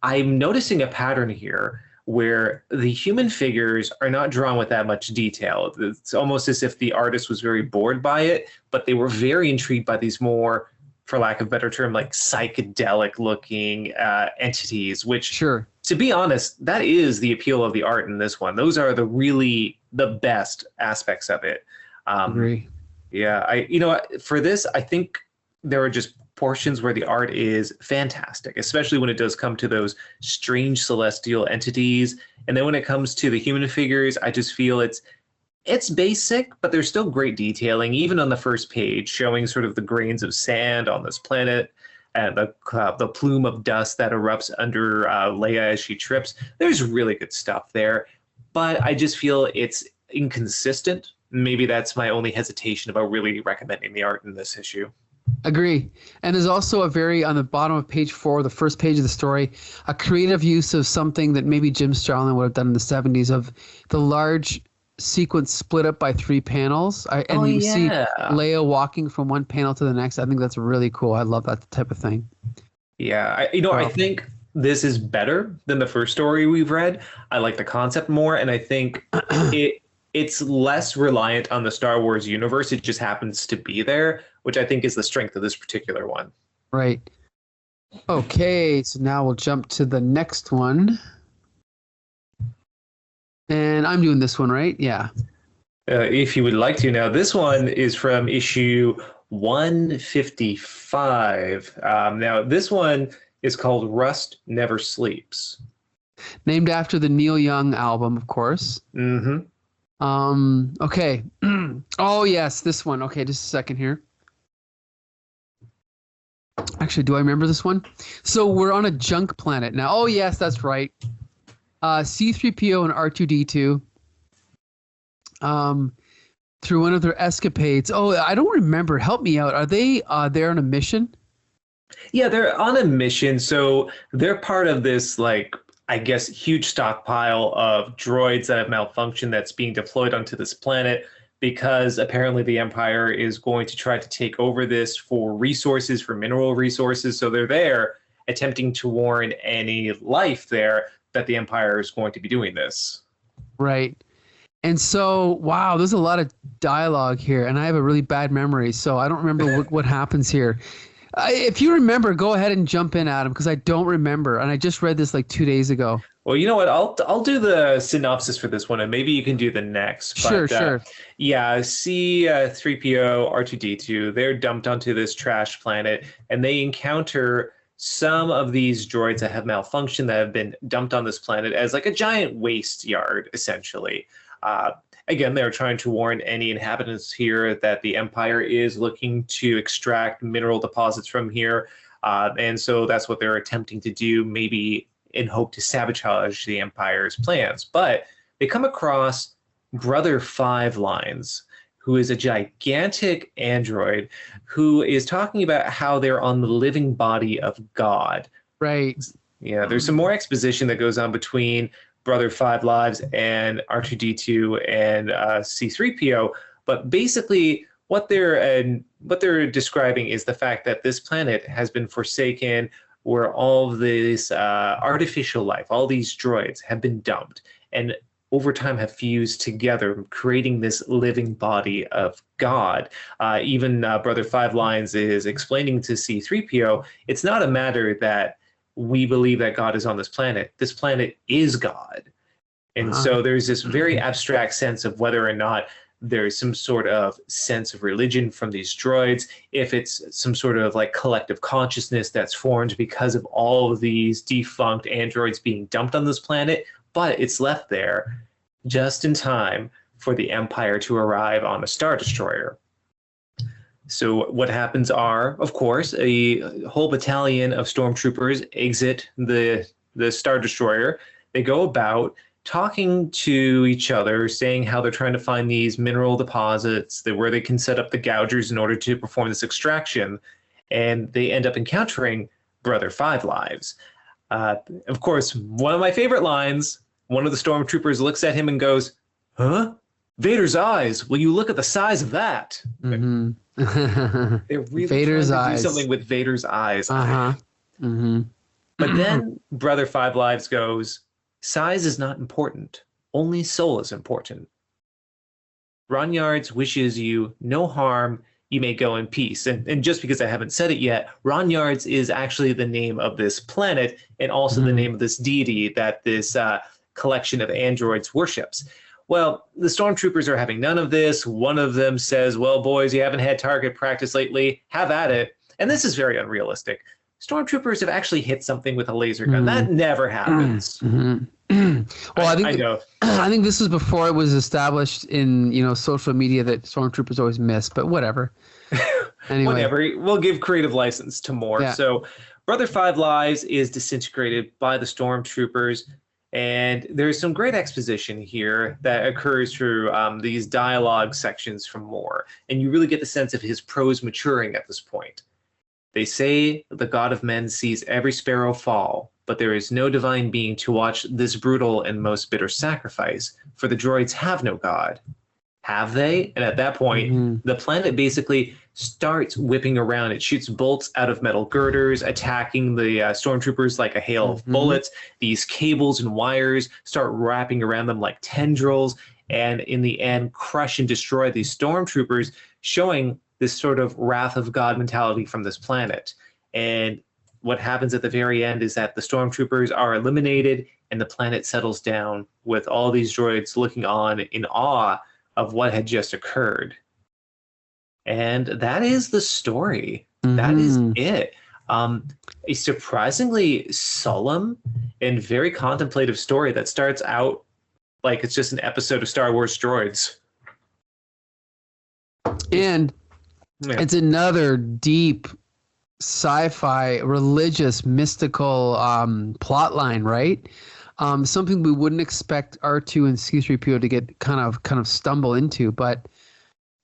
I'm noticing a pattern here where the human figures are not drawn with that much detail. It's almost as if the artist was very bored by it, but they were very intrigued by these more, for lack of a better term, like psychedelic looking entities, which, Sure. to be honest, that is the appeal of the art in this one. Those are the best aspects of it. Agree. Yeah, for this, I think there are just portions where the art is fantastic, especially when it does come to those strange celestial entities. And then when it comes to the human figures, I just feel it's basic, but there's still great detailing, even on the first page, showing sort of the grains of sand on this planet and the plume of dust that erupts under Leia as she trips. There's really good stuff there, but I just feel it's inconsistent. Maybe that's my only hesitation about really recommending the art in this issue. Agree. And there's also on the bottom of page 4, the first page of the story, a creative use of something that maybe Jim Starlin would have done in the 70s, of the large sequence split up by 3 panels. You see Leia walking from one panel to the next. I think that's really cool. I love that type of thing. Yeah, I think this is better than the first story we've read. I like the concept more, and I think it's less reliant on the Star Wars universe. It just happens to be there, which I think is the strength of this particular one. Right. Okay, so now we'll jump to the next one. And I'm doing this one, right? Yeah. If you would like to. Now, this one is from issue 155. Now, this one is called Rust Never Sleeps. Named after the Neil Young album, of course. Mm-hmm. Okay. Oh, yes, this one. Okay, just a second here. Actually, do I remember this one? So we're on a junk planet now. Oh, yes, that's right. C-3PO and R2-D2 through one of their escapades. Oh, I don't remember. Help me out. Are they there on a mission? Yeah, they're on a mission. So they're part of this, like, I guess, huge stockpile of droids that have malfunctioned that's being deployed onto this planet because apparently the Empire is going to try to take over this for resources, for mineral resources. So they're there attempting to warn any life there that the Empire is going to be doing this. Right. And so, wow, there's a lot of dialogue here, and I have a really bad memory, so I don't remember what happens here. If you remember, go ahead and jump in, Adam, because I don't remember, and I just read this like 2 days ago. Well, you know what? I'll do the synopsis for this one, and maybe you can do the next. But, sure. Yeah, C-3PO, R2-D2, they're dumped onto this trash planet, and they encounter some of these droids that have malfunctioned, that have been dumped on this planet as like a giant waste yard, essentially. Again, they're trying to warn any inhabitants here that the Empire is looking to extract mineral deposits from here. And so that's what they're attempting to do, maybe in hope to sabotage the Empire's plans. But they come across Brother Five Lines, who is a gigantic android who is talking about how they're on the living body of God. Right. Yeah, there's some more exposition that goes on between Brother Five Lives and R2-D2 and C-3PO, but basically what they're describing is the fact that this planet has been forsaken, where all of this artificial life, all these droids have been dumped and over time have fused together, creating this living body of God. Even Brother Five Lines is explaining to C-3PO, it's not a matter that we believe that God is on this planet. This planet is God. And so there's this very abstract sense of whether or not there's some sort of sense of religion from these droids, if it's some sort of like collective consciousness that's formed because of all of these defunct androids being dumped on this planet, but it's left there just in time for the Empire to arrive on a Star Destroyer. So what happens are, of course, a whole battalion of stormtroopers exit the the Star Destroyer, they go about talking to each other, saying how they're trying to find these mineral deposits where they can set up the gougers in order to perform this extraction. And they end up encountering Brother Five Lives. Of course, one of my favorite lines, one of the stormtroopers looks at him and goes, "Huh? Vader's eyes. Will you look at the size of that?" Mm-hmm. They're really Vader's trying to eyes. do something with Vader's eyes. Uh-huh. Mm-hmm. But then Brother Five Lives goes, "Size is not important. Only soul is important. Ronyards wishes you no harm. You may go in peace." And just because I haven't said it yet, Ronyards is actually the name of this planet and also the name of this deity that this collection of androids worships. Well, the stormtroopers are having none of this. One of them says, "Well, boys, you haven't had target practice lately. Have at it." And this is very unrealistic. Stormtroopers have actually hit something with a laser gun. That never happens. Well, I know. I think this was before it was established in social media that stormtroopers always miss, but whatever. Anyway. Whatever. We'll give creative license to more. Yeah. So Brother Five Lives is disintegrated by the stormtroopers. And there's some great exposition here that occurs through these dialogue sections from Moore. And you really get the sense of his prose maturing at this point. They say the God of men sees every sparrow fall, but there is no divine being to watch this brutal and most bitter sacrifice, for the droids have no God. Have they? And at that point, the planet basically starts whipping around. It shoots bolts out of metal girders, attacking the stormtroopers like a hail of bullets. These cables and wires start wrapping around them like tendrils, and in the end, crush and destroy these stormtroopers, showing this sort of wrath of God mentality from this planet. And what happens at the very end is that the stormtroopers are eliminated and the planet settles down with all these droids looking on in awe of what had just occurred. And that is the story. That is it. A surprisingly solemn and very contemplative story that starts out like it's just an episode of Star Wars Droids. And it's another deep sci-fi, religious, mystical plot line, right? Something we wouldn't expect R2 and C-3PO to get kind of stumble into, but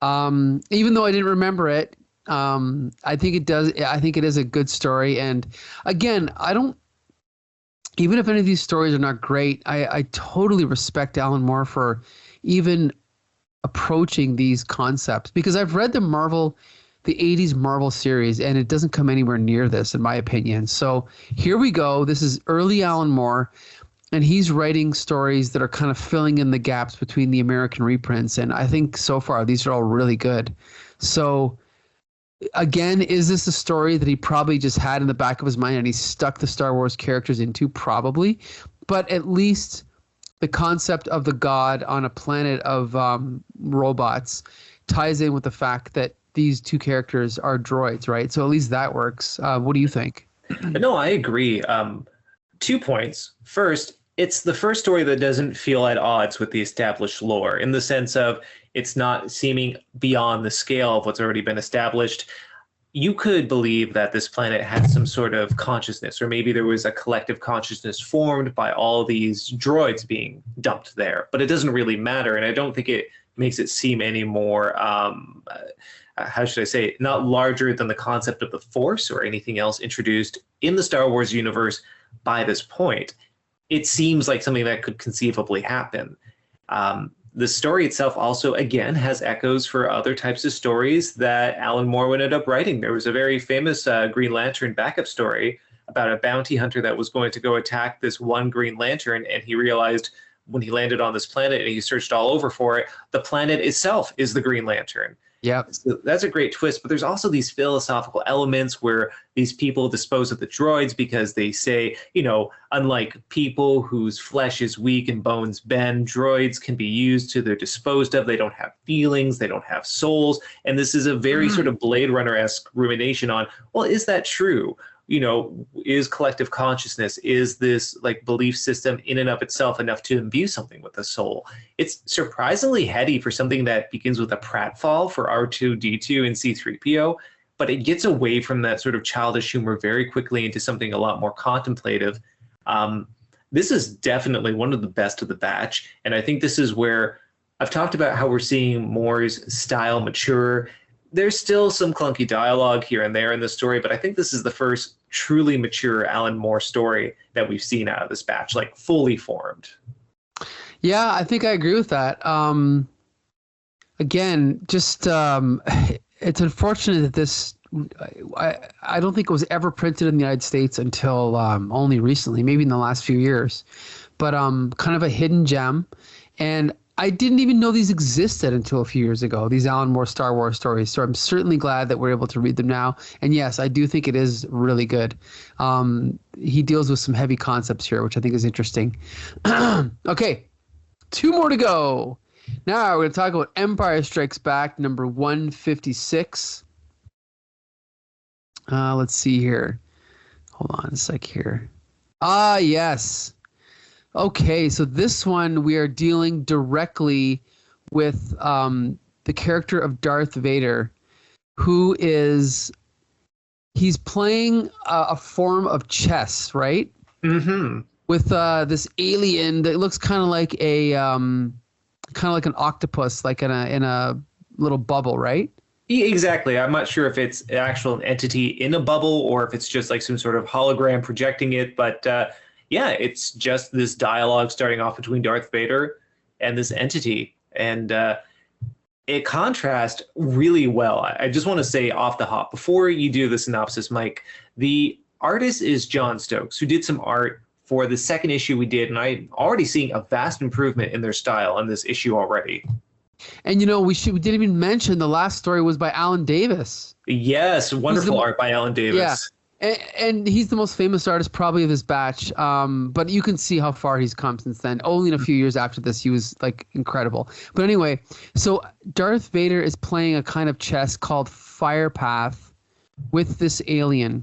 even though I didn't remember it, I think it does. I think it is a good story. And again, even if any of these stories are not great, I totally respect Alan Moore for even approaching these concepts, because I've read the 80s Marvel series, and it doesn't come anywhere near this, in my opinion. So here we go. This is early Alan Moore, and he's writing stories that are kind of filling in the gaps between the American reprints. And I think so far these are all really good. So again, is this a story that he probably just had in the back of his mind and he stuck the Star Wars characters into? Probably. But at least the concept of the god on a planet of robots ties in with the fact that these two characters are droids, right? So at least that works. What do you think? No, I agree. 2 points. First, it's the first story that doesn't feel at odds with the established lore, in the sense of it's not seeming beyond the scale of what's already been established. You could believe that this planet had some sort of consciousness, or maybe there was a collective consciousness formed by all these droids being dumped there, but it doesn't really matter. And I don't think it makes it seem any more, how should I say, not larger than the concept of the Force or anything else introduced in the Star Wars universe by this point. It seems like something that could conceivably happen. The story itself also, again, has echoes for other types of stories that Alan Moore ended up writing. There was a very famous Green Lantern backup story about a bounty hunter that was going to go attack this one Green Lantern, and he realized when he landed on this planet and he searched all over for it, the planet itself is the Green Lantern. Yeah, so that's a great twist. But there's also these philosophical elements where these people dispose of the droids because they say, unlike people whose flesh is weak and bones bend, droids can be used till they're disposed of. They don't have feelings. They don't have souls. And this is a very sort of Blade Runner-esque rumination on, well, is that true? Is collective consciousness, is this like belief system in and of itself enough to imbue something with a soul? It's surprisingly heady for something that begins with a pratfall for R2-D2 and C-3PO, but it gets away from that sort of childish humor very quickly into something a lot more contemplative This is definitely one of the best of the batch, and I think this is where I've talked about how we're seeing Moore's style mature. There's still some clunky dialogue here and there in the story, but I think this is the first truly mature Alan Moore story that we've seen out of this batch, like fully formed. Yeah, I think I agree with that. Again, just it's unfortunate that this. I don't think it was ever printed in the United States until only recently, maybe in the last few years, but kind of a hidden gem. And I didn't even know these existed until a few years ago, these Alan Moore Star Wars stories. So I'm certainly glad that we're able to read them now. And yes, I do think it is really good. He deals with some heavy concepts here, which I think is interesting. Okay, 2 more to go. Now we're going to talk about Empire Strikes Back, number 156. Let's see here. Hold on a sec here. Ah, yes. Okay, so this one we are dealing directly with the character of Darth Vader, who he's playing a form of chess, right? Mm-hmm. With this alien that looks kind of like an octopus, like in a little bubble, right? Yeah, exactly. I'm not sure if it's an actual entity in a bubble or if it's just like some sort of hologram projecting it. But yeah, it's just this dialogue starting off between Darth Vader and this entity. And it contrasts really well. I just want to say off the hop, before you do the synopsis, Mike, the artist is John Stokes, who did some art for the second issue we did. And I'm already seeing a vast improvement in their style on this issue already. And we didn't even mention the last story was by Alan Davis. Yes, wonderful art by Alan Davis. Yeah, and he's the most famous artist probably of this batch. But you can see how far he's come since then. Only in a few years after this, he was like incredible. But anyway, so Darth Vader is playing a kind of chess called Firepath with this alien,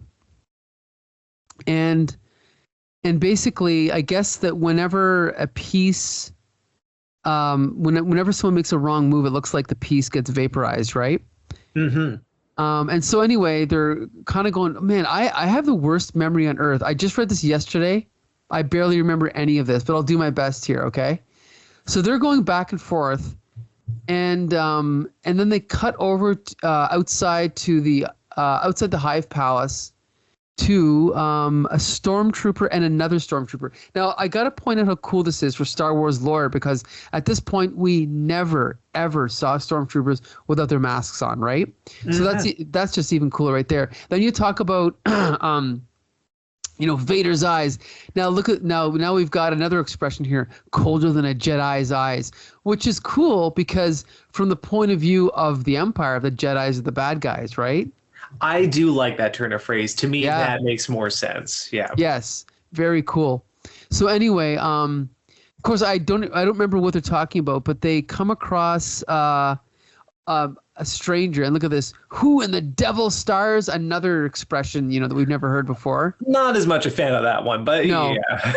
and basically, I guess that whenever a piece. Whenever someone makes a wrong move, it looks like the piece gets vaporized, right? Mm-hmm. And so anyway, they're kind of going, man, I have the worst memory on earth. I just read this yesterday. I barely remember any of this, but I'll do my best here, okay? So they're going back and forth, and then they cut over outside the Hive Palace to a stormtrooper and another stormtrooper. Now, I got to point out how cool this is for Star Wars lore, because at this point, we never, ever saw stormtroopers without their masks on, right? Mm-hmm. So that's just even cooler right there. Then you talk about, Vader's eyes. Now, now we've got another expression here, colder than a Jedi's eyes, which is cool because from the point of view of the Empire, the Jedi's are the bad guys, right? I do like that turn of phrase. To me, that makes more sense. Yeah. Yes. Very cool. So anyway, of course, I don't remember what they're talking about, but they come across a stranger, and look at this. Who in the devil stars? Another expression, that we've never heard before. Not as much a fan of that one, but no. Yeah.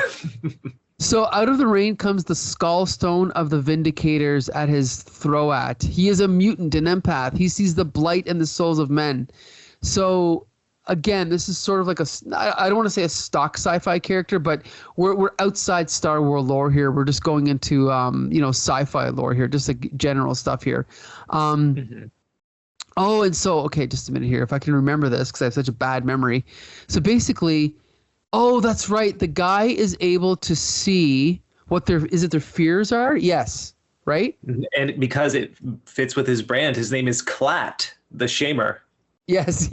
So out of the rain comes the skull stone of the Vindicators at his throat. He is a mutant, an empath. He sees the blight in the souls of men. So again, this is sort of like I don't want to say a stock sci-fi character, but we're outside Star Wars lore here. We're just going into sci-fi lore here, just like general stuff here. Mm-hmm. Oh, and so okay, just a minute here, if I can remember this because I have such a bad memory. So basically, oh, that's right. The guy is able to see what their fears are. Yes, right. And because it fits with his brand, his name is Klatt, the Shamer. Yes.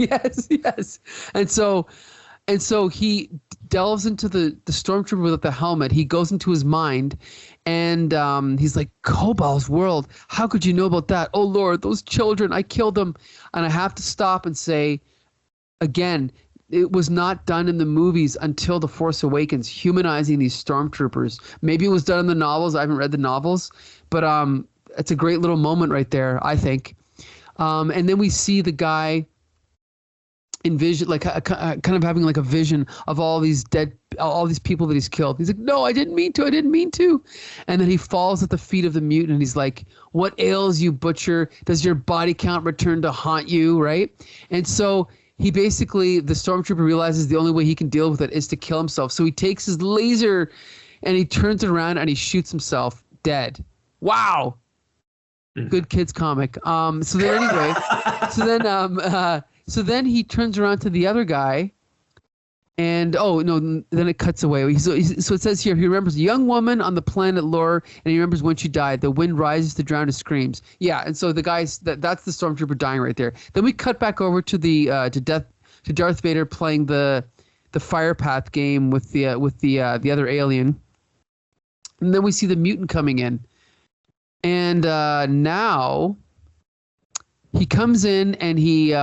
And so he delves into the stormtrooper with the helmet. He goes into his mind, and he's like, Kobal's world. How could you know about that? Oh, Lord, those children, I killed them. And I have to stop and say, again, it was not done in the movies until The Force Awakens, humanizing these stormtroopers. Maybe it was done in the novels. I haven't read the novels, but it's a great little moment right there, I think. And then we see the guy envision, like kind of having like a vision of all these people that he's killed. He's like, no, I didn't mean to. And then he falls at the feet of the mutant, and he's like, what ails you, butcher? Does your body count return to haunt you, right? And so he basically, the stormtrooper realizes the only way he can deal with it is to kill himself. So he takes his laser and he turns it around and he shoots himself dead. Wow. Good kids comic. So then anyway, so then he turns around to the other guy, and then it cuts away. So it says here, he remembers a young woman on the planet Lore, and he remembers when she died. The wind rises to drown his screams. Yeah, and so the guys that's the stormtrooper dying right there. Then we cut back over to the to Darth Vader playing the Fire Path game with the other alien, and then we see the mutant coming in. And now he comes in and he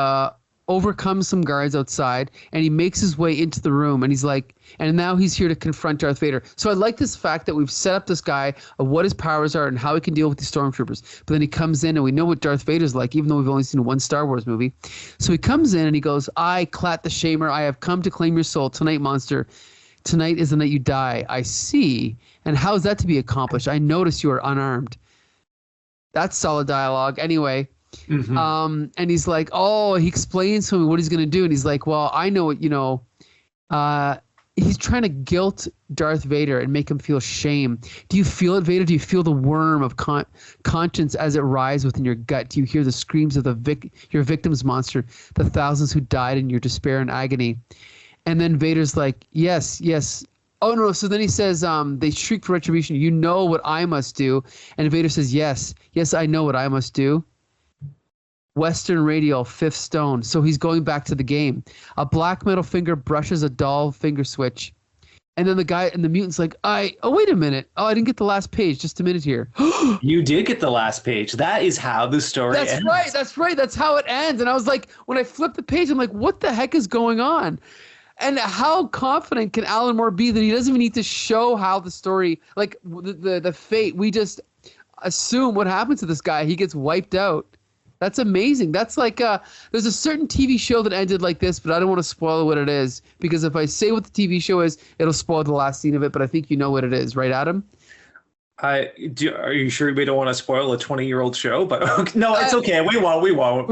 overcomes some guards outside and he makes his way into the room and he's like, and now he's here to confront Darth Vader. So I like this fact that we've set up this guy of what his powers are and how he can deal with these stormtroopers. But then he comes in and we know what Darth Vader's like, even though we've only seen one Star Wars movie. So he comes in and he goes, I, Clat the Shamer, I have come to claim your soul. Tonight, monster. Tonight is the night you die. I see. And how is that to be accomplished? I notice you are unarmed. That's solid dialogue. Anyway, and he's like, he explains to me what he's going to do. And he's like, well, I know what, he's trying to guilt Darth Vader and make him feel shame. Do you feel it, Vader? Do you feel the worm of conscience as it rises within your gut? Do you hear the screams of your victim's monster, the thousands who died in your despair and agony? And then Vader's like, yes, yes. Oh, no. So then he says, they shriek for retribution. You know what I must do. And Vader says, yes. Yes, I know what I must do. Western radial, fifth stone. So he's going back to the game. A black metal finger brushes a dull finger switch. And then the guy and the mutant's like, wait a minute. Oh, I didn't get the last page. Just a minute here. You did get the last page. That is how the story ends. That's right. That's how it ends. And I was like, when I flipped the page, I'm like, what the heck is going on? And how confident can Alan Moore be that he doesn't even need to show how the story, like the fate, we just assume what happens to this guy. He gets wiped out. That's amazing. That's like, there's a certain TV show that ended like this, but I don't want to spoil what it is, because if I say what the TV show is, it'll spoil the last scene of it, but I think you know what it is. Right, Adam? Are you sure we don't want to spoil a 20-year-old show? But no, it's okay. We won't.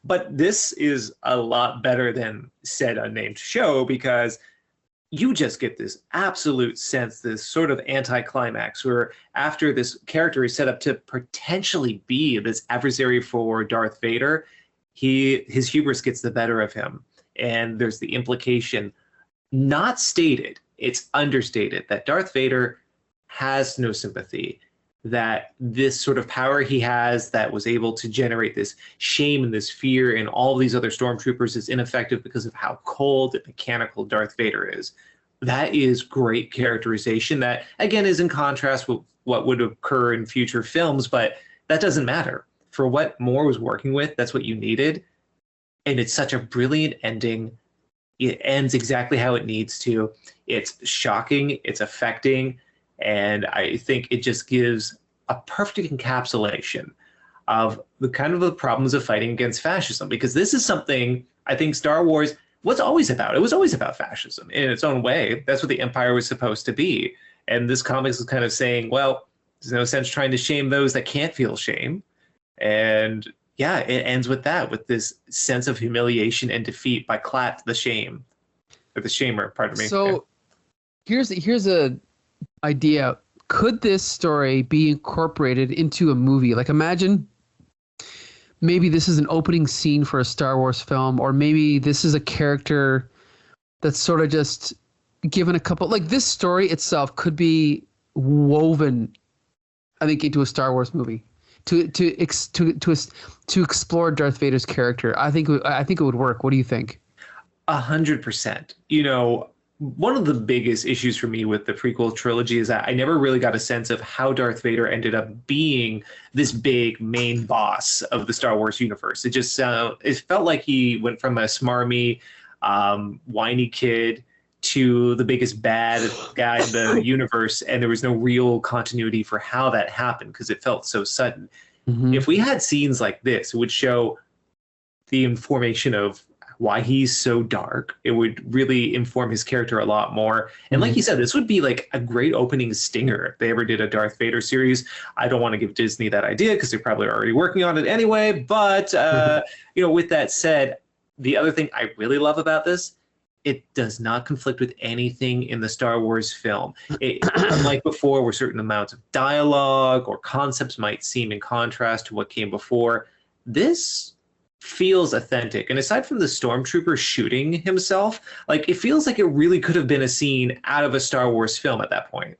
But this is a lot better than said unnamed show, because you just get this absolute sense, this sort of anticlimax where after this character is set up to potentially be this adversary for Darth Vader, his hubris gets the better of him. And there's the implication, not stated, it's understated, that Darth Vader has no sympathy, that this sort of power he has that was able to generate this shame and this fear in all these other stormtroopers is ineffective because of how cold and mechanical Darth Vader is. That is great characterization that, again, is in contrast with what would occur in future films, but that doesn't matter. For what Moore was working with, that's what you needed. And it's such a brilliant ending. It ends exactly how it needs to. It's shocking, it's affecting, and I think it just gives a perfect encapsulation of the kind of the problems of fighting against fascism, because this is something I think Star Wars was always about. It was always about fascism in its own way. That's what the Empire was supposed to be. And this comics is kind of saying, well, there's no sense trying to shame those that can't feel shame. And yeah, it ends with that, with this sense of humiliation and defeat by Clat the Shame, or the Shamer, pardon me. So here's a idea. Could this story be incorporated into a movie? Like, imagine maybe this is an opening scene for a Star Wars film, or maybe this is a character that's sort of just given a couple, like this story itself could be woven, I think, into a Star Wars movie to explore Darth Vader's character. I think it would work. What do you think? 100%. You know, one of the biggest issues for me with the prequel trilogy is that I never really got a sense of how Darth Vader ended up being this big main boss of the Star Wars universe. It just it felt like he went from a smarmy, whiny kid to the biggest bad guy in the universe, and there was no real continuity for how that happened because it felt so sudden. Mm-hmm. If we had scenes like this, it would show the information of why he's so dark. It would really inform his character a lot more. And like you said, this would be like a great opening stinger if they ever did a Darth Vader series. I don't want to give Disney that idea because they're probably already working on it anyway. But, you know, with that said, the other thing I really love about this, it does not conflict with anything in the Star Wars film. Unlike before, where certain amounts of dialogue or concepts might seem in contrast to what came before, this feels authentic. And aside from the stormtrooper shooting himself, like it feels like it really could have been a scene out of a Star Wars film at that point.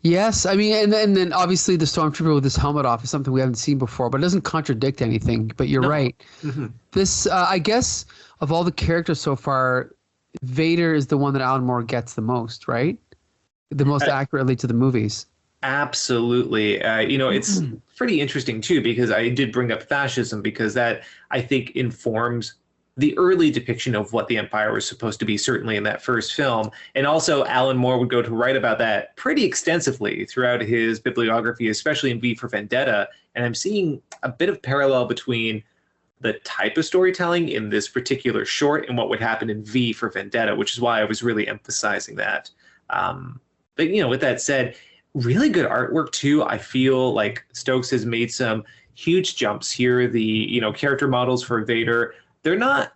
Yes, I mean, and then obviously the stormtrooper with his helmet off is something we haven't seen before, but it doesn't contradict anything. But you're right. Mm-hmm. This, I guess, of all the characters so far, Vader is the one that Alan Moore gets the most, right? The most accurately to the movies. Absolutely. It's pretty interesting too, because I did bring up fascism, because that, I think, informs the early depiction of what the Empire was supposed to be, certainly in that first film. And also Alan Moore would go to write about that pretty extensively throughout his bibliography, especially in V for Vendetta. And I'm seeing a bit of parallel between the type of storytelling in this particular short and what would happen in V for Vendetta, which is why I was really emphasizing that. But with that said, really good artwork too. I feel like Stokes has made some huge jumps here. The character models for Vader, they're not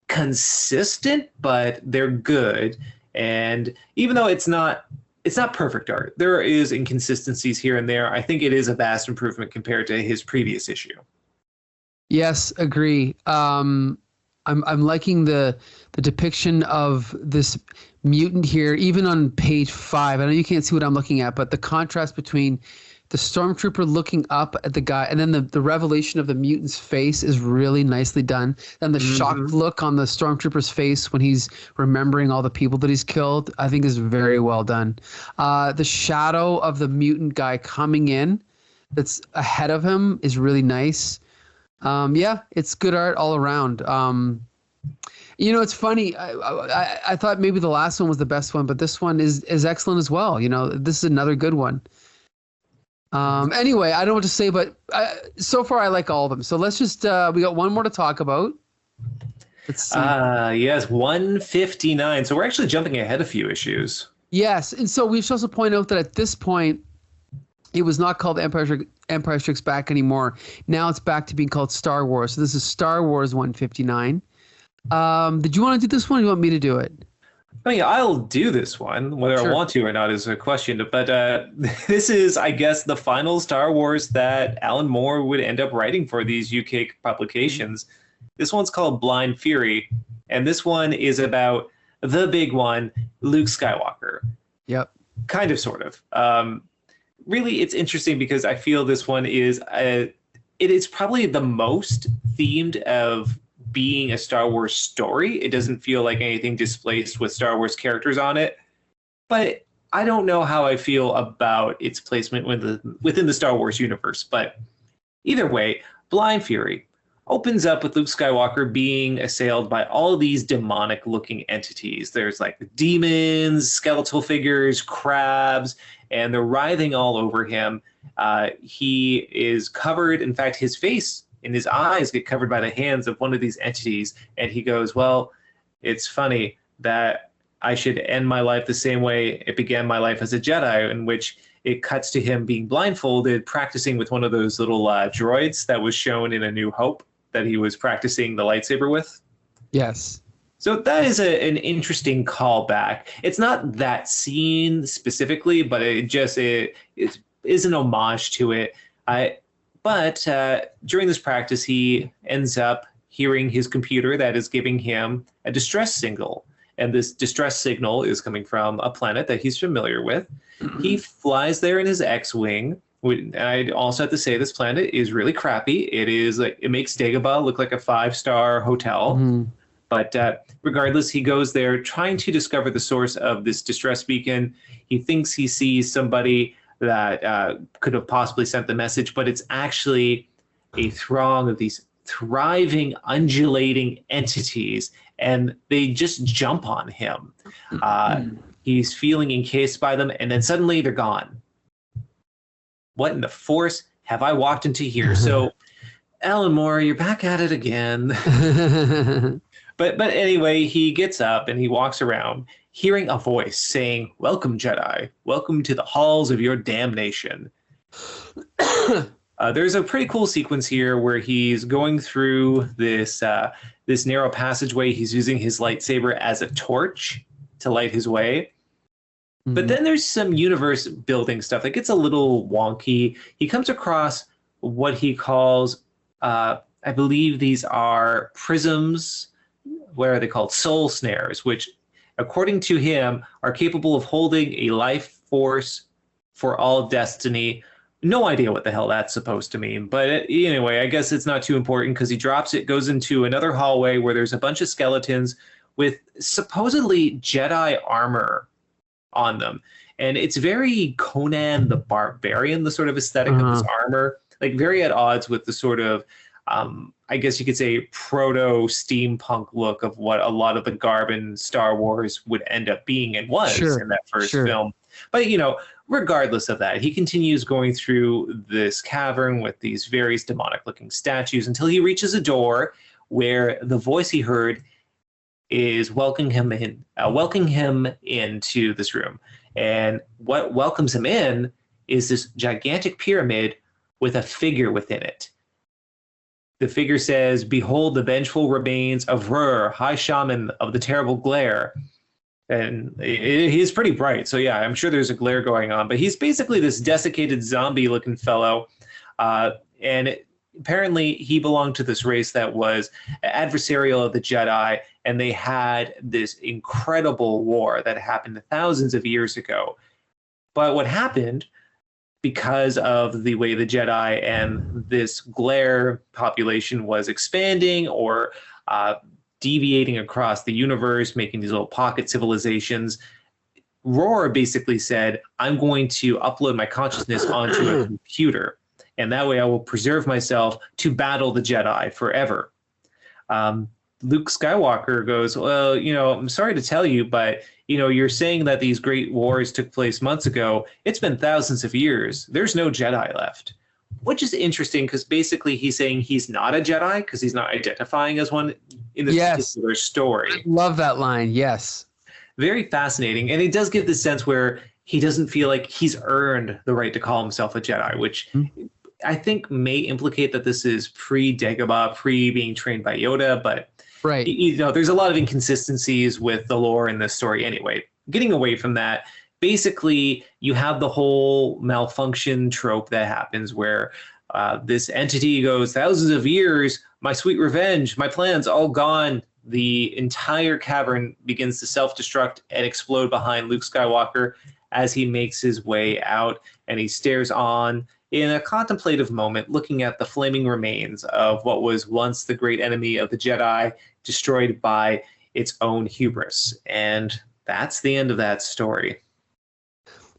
consistent, but they're good. And even though it's not perfect art, there is inconsistencies here and there. I think it is a vast improvement compared to his previous issue. Yes, agree. I'm liking the depiction of this mutant here, even on page 5. I know you can't see what I'm looking at, but the contrast between the stormtrooper looking up at the guy and then the revelation of the mutant's face is really nicely done. Then the shocked look on the stormtrooper's face when he's remembering all the people that he's killed, I think is very well done. The shadow of the mutant guy coming in that's ahead of him is really nice. Yeah, it's good art all around. It's funny. I thought maybe the last one was the best one, but this one is excellent as well. This is another good one. Anyway, I don't know what to say, but so far I like all of them. So let's just we got one more to talk about. Let's see. Yes, 159. So we're actually jumping ahead a few issues. Yes, and so we should also point out that at this point, it was not called Empire Strikes Back anymore. Now it's back to being called Star Wars. So this is Star Wars 159. Did you want to do this one or do you want me to do it? I mean, I'll do this one. Whether I want to or not is a question. But this is, I guess, the final Star Wars that Alan Moore would end up writing for these UK publications. This one's called Blind Fury. And this one is about the big one, Luke Skywalker. Yep. Kind of, sort of. Really, it's interesting because I feel this one is it is probably the most themed of being a Star Wars story. It doesn't feel like anything displaced with Star Wars characters on it, but I don't know how I feel about its placement within the Star Wars universe. But either way, Blind Fury opens up with Luke Skywalker being assailed by all of these demonic looking entities. There's like demons, skeletal figures, crabs, and they're writhing all over him. He is covered. In fact, his face and his eyes get covered by the hands of one of these entities. And he goes, well, it's funny that I should end my life the same way it began my life as a Jedi, in which it cuts to him being blindfolded, practicing with one of those little droids that was shown in A New Hope that he was practicing the lightsaber with. Yes. So that is an interesting callback. It's not that scene specifically, but it is an homage to it. But during this practice, he ends up hearing his computer that is giving him a distress signal. And this distress signal is coming from a planet that he's familiar with. He flies there in his X-Wing. And I also have to say this planet is really crappy. It makes Dagobah look like a 5-star hotel. Mm-hmm. But regardless, he goes there trying to discover the source of this distress beacon. He thinks he sees somebody that could have possibly sent the message, but it's actually a throng of these thriving, undulating entities, and they just jump on him. He's feeling encased by them, and then suddenly they're gone. What in the force have I walked into here? So, Alan Moore, you're back at it again. But anyway, he gets up and he walks around, hearing a voice saying, "Welcome, Jedi. Welcome to the halls of your damnation." There's a pretty cool sequence here where he's going through this narrow passageway. He's using his lightsaber as a torch to light his way. But then there's some universe building stuff that gets a little wonky. He comes across what he calls, I believe these are prisms. What are they called? Soul snares, which, according to him, are capable of holding a life force for all destiny. No idea what the hell that's supposed to mean. But anyway, I guess it's not too important because he drops it, goes into another hallway where there's a bunch of skeletons with supposedly Jedi armor on them. And it's very Conan the Barbarian, the sort of aesthetic of his armor, like very at odds with the sort of, I guess you could say, proto-steampunk look of what a lot of the garb in Star Wars would end up being and was in that first film. But, regardless of that, he continues going through this cavern with these various demonic-looking statues until he reaches a door where the voice he heard is welcoming him into this room. And what welcomes him in is this gigantic pyramid with a figure within it. The figure says, "Behold the vengeful remains of Rur, High Shaman of the Terrible Glare." And he's pretty bright. So yeah, I'm sure there's a glare going on. But he's basically this desiccated zombie-looking fellow. Apparently he belonged to this race that was adversarial of the Jedi, and they had this incredible war that happened thousands of years ago. But what happened, because of the way the Jedi and this glare population was expanding or deviating across the universe, making these little pocket civilizations, Roar basically said, I'm going to upload my consciousness onto a computer, and that way I will preserve myself to battle the Jedi forever. Luke Skywalker goes, well, I'm sorry to tell you, but, you're saying that these great wars took place months ago. It's been thousands of years. There's no Jedi left. Which is interesting because basically he's saying he's not a Jedi because he's not identifying as one in this particular story. I love that line. Yes. Very fascinating. And it does give this sense where he doesn't feel like he's earned the right to call himself a Jedi, which I think may implicate that this is pre-Dagobah, pre-being trained by Yoda. But, there's a lot of inconsistencies with the lore in this story anyway. Getting away from that, basically, you have the whole malfunction trope that happens where this entity goes, thousands of years, my sweet revenge, my plan's all gone. The entire cavern begins to self-destruct and explode behind Luke Skywalker as he makes his way out, and he stares on in a contemplative moment, looking at the flaming remains of what was once the great enemy of the Jedi, destroyed by its own hubris. And that's the end of that story.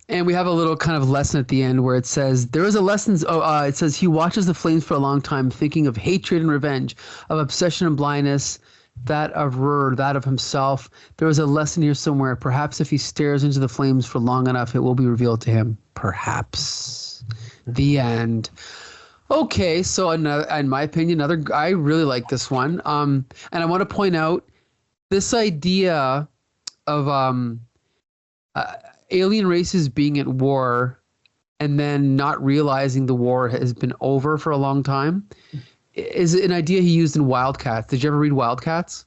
And we have a little kind of lesson at the end where it says, there is a lesson. It says, he watches the flames for a long time, thinking of hatred and revenge, of obsession and blindness, that of Rur, that of himself. There is a lesson here somewhere. Perhaps if he stares into the flames for long enough, it will be revealed to him. Perhaps. The end. Okay, so in my opinion, I really like this one. And I want to point out this idea of alien races being at war and then not realizing the war has been over for a long time is an idea he used in Wildcats. Did you ever read Wildcats?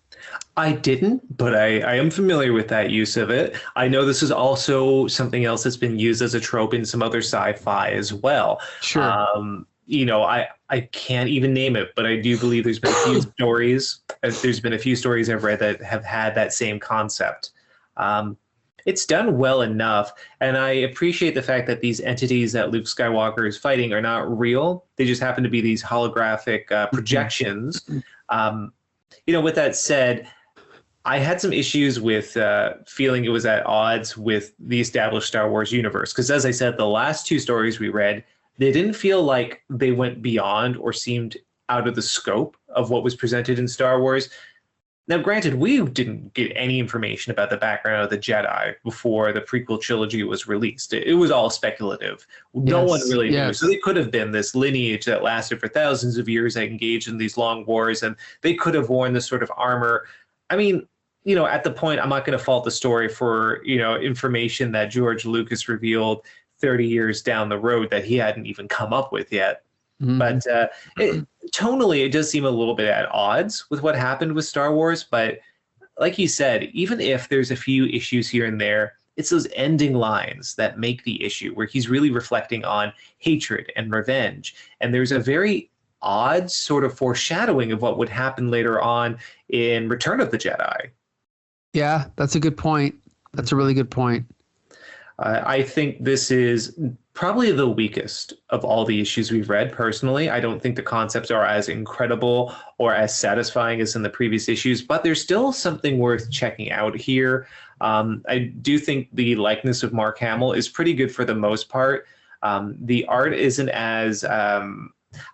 I didn't, but I am familiar with that use of it. I know this is also something else that's been used as a trope in some other sci-fi as well. Sure. I can't even name it, but I do believe there's been a few stories. There's been a few stories I've read that have had that same concept. It's done well enough, and I appreciate the fact that these entities that Luke Skywalker is fighting are not real. They just happen to be these holographic projections. With that said, I had some issues with feeling it was at odds with the established Star Wars universe. Because as I said, the last two stories we read, they didn't feel like they went beyond or seemed out of the scope of what was presented in Star Wars. Now, granted, we didn't get any information about the background of the Jedi before the prequel trilogy was released. It was all speculative. No one really knew. So they could have been this lineage that lasted for thousands of years, that engaged in these long wars, and they could have worn this sort of armor. I mean, at the point, I'm not going to fault the story for, information that George Lucas revealed 30 years down the road that he hadn't even come up with yet. But tonally, it does seem a little bit at odds with what happened with Star Wars. But like you said, even if there's a few issues here and there, it's those ending lines that make the issue, where he's really reflecting on hatred and revenge. And there's a very odd sort of foreshadowing of what would happen later on in Return of the Jedi. Yeah, that's a good point. That's a really good point. I think this is probably the weakest of all the issues we've read, personally. I don't think the concepts are as incredible or as satisfying as in the previous issues, but there's still something worth checking out here. I do think the likeness of Mark Hamill is pretty good for the most part. The art isn't as, I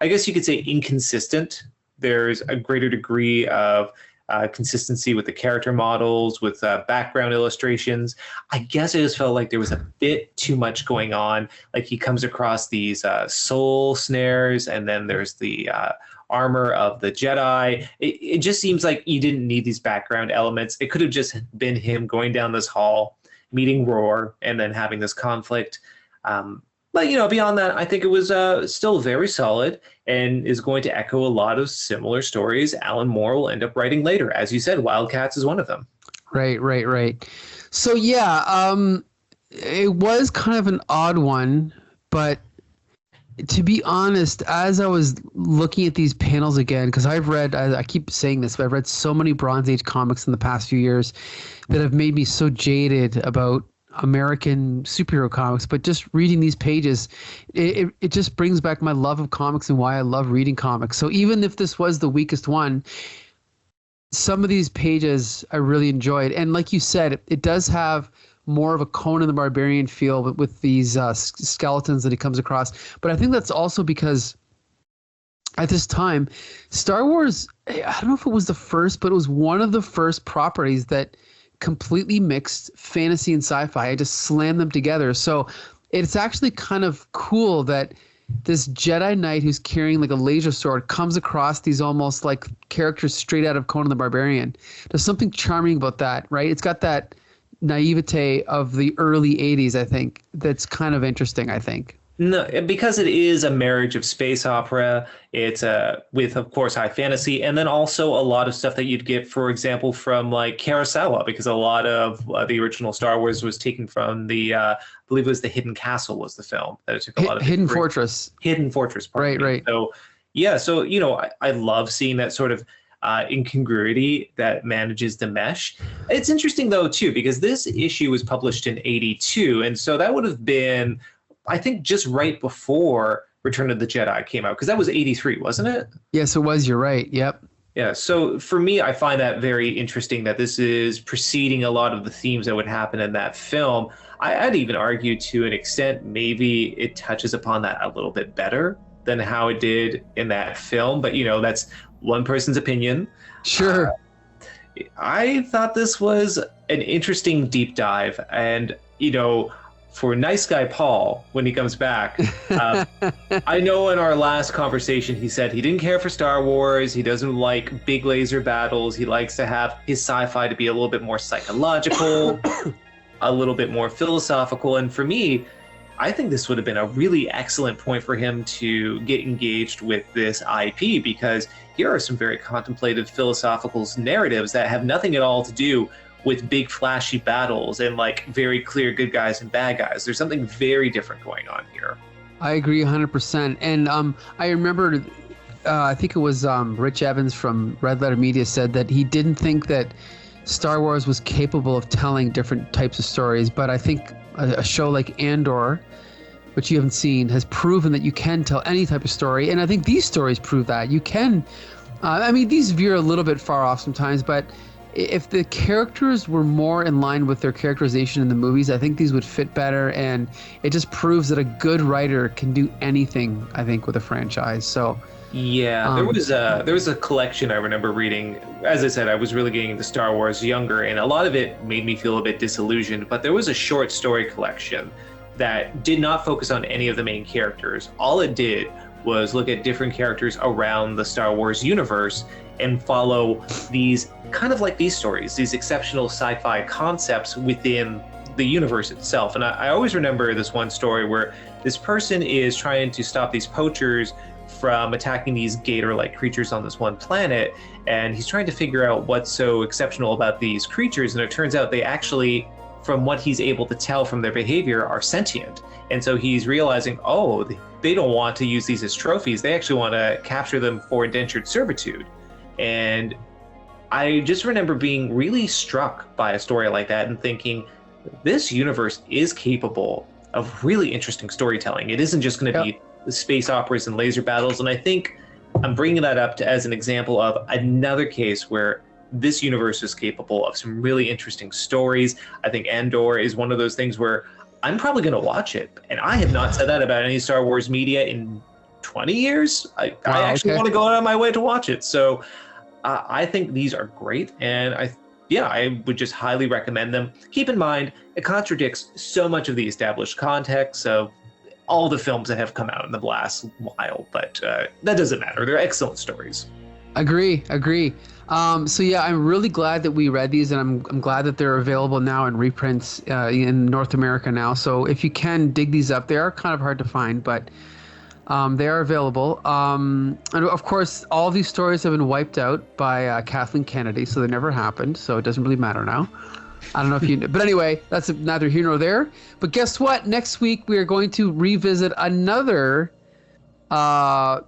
guess you could say, inconsistent. There's a greater degree of consistency with the character models, with background illustrations. I guess I just felt like there was a bit too much going on. Like he comes across these soul snares, and then there's the armor of the Jedi. It just seems like you didn't need these background elements. It could have just been him going down this hall, meeting Roar, and then having this conflict. But, beyond that, I think it was still very solid and is going to echo a lot of similar stories Alan Moore will end up writing later. As you said, Wildcats is one of them. Right. So, yeah, it was kind of an odd one, but to be honest, as I was looking at these panels again, because I keep saying this, but I've read so many Bronze Age comics in the past few years that have made me so jaded about American superhero comics, but just reading these pages, it just brings back my love of comics and why I love reading comics. So even if this was the weakest one, some of these pages I really enjoyed. And like you said, it does have more of a Conan the Barbarian feel with these skeletons that he comes across. But I think that's also because at this time, Star Wars, I don't know if it was the first, but it was one of the first properties that completely mixed fantasy and sci-fi. I just slammed them together. So it's actually kind of cool that this Jedi Knight who's carrying like a laser sword comes across these almost like characters straight out of Conan the Barbarian. There's something charming about that, right? It's got that naivete of the early 80s, I think, that's kind of interesting, I think. No, because it is a marriage of space opera. It's with, of course, high fantasy, and then also a lot of stuff that you'd get, for example, from like Kurosawa, because a lot of the original Star Wars was taken from the, I believe it was the Hidden Castle was the film that it took a lot of Hidden Fortress. Hidden Fortress, right. So yeah, so I love seeing that sort of incongruity that manages to mesh. It's interesting though too, because this issue was published in '82, and so that would have been, I think, just right before Return of the Jedi came out, because that was '83, wasn't it? Yes, it was. You're right. Yep. Yeah. So for me, I find that very interesting that this is preceding a lot of the themes that would happen in that film. I'd even argue to an extent, maybe it touches upon that a little bit better than how it did in that film. But, that's one person's opinion. Sure. I thought this was an interesting deep dive. And, for Nice Guy Paul, when he comes back, I know in our last conversation he said he didn't care for Star Wars. He doesn't like big laser battles. He likes to have his sci-fi to be a little bit more psychological, a little bit more philosophical. And for me, I think this would have been a really excellent point for him to get engaged with this IP, because here are some very contemplative philosophical narratives that have nothing at all to do with big flashy battles and like very clear good guys and bad guys. There's something very different going on here. I agree 100%. And I remember, I think it was Rich Evans from Red Letter Media said that he didn't think that Star Wars was capable of telling different types of stories, but I think a show like Andor, which you haven't seen, has proven that you can tell any type of story. And I think these stories prove that you can. These veer a little bit far off sometimes, but if the characters were more in line with their characterization in the movies, I think these would fit better. And it just proves that a good writer can do anything, I think, with a franchise. So yeah, there was a collection I remember reading. As I said, I was really getting into Star Wars younger, and a lot of it made me feel a bit disillusioned. But there was a short story collection that did not focus on any of the main characters. All it did was look at different characters around the Star Wars universe and follow these kind of like these stories, these exceptional sci-fi concepts within the universe itself. And I always remember this one story where this person is trying to stop these poachers from attacking these gator-like creatures on this one planet, and he's trying to figure out what's so exceptional about these creatures, and it turns out they actually, from what he's able to tell from their behavior, are sentient. And so he's realizing, oh, they don't want to use these as trophies. They actually want to capture them for indentured servitude. And I just remember being really struck by a story like that and thinking, this universe is capable of really interesting storytelling. It isn't just going to be space operas and laser battles. And I think I'm bringing that up as an example of another case where this universe is capable of some really interesting stories. I think Andor is one of those things where I'm probably going to watch it. And I have not said that about any Star Wars media in 20 years. I actually want to go out of my way to watch it. So I think these are great. And I would just highly recommend them. Keep in mind, it contradicts so much of the established context of all the films that have come out in the last while, but that doesn't matter. They're excellent stories. Agree. So yeah, I'm really glad that we read these, and I'm glad that they're available now in reprints in North America now. So if you can dig these up, they are kind of hard to find, but they are available. And of course, all these stories have been wiped out by Kathleen Kennedy, so they never happened. So it doesn't really matter now. I don't know if you, but anyway, that's neither here nor there. But guess what? Next week we are going to revisit another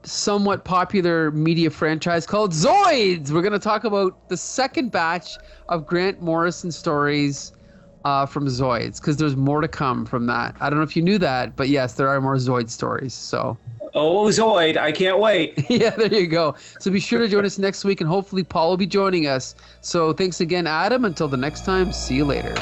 somewhat popular media franchise called Zoids. We're going to talk about the second batch of Grant Morrison stories from Zoids, because there's more to come from that. I don't know if you knew that, but yes, there are more Zoid stories. So. Oh, Zoid, I can't wait. Yeah, there you go. So be sure to join us next week, and hopefully Paul will be joining us. So thanks again, Adam. Until the next time, see you later.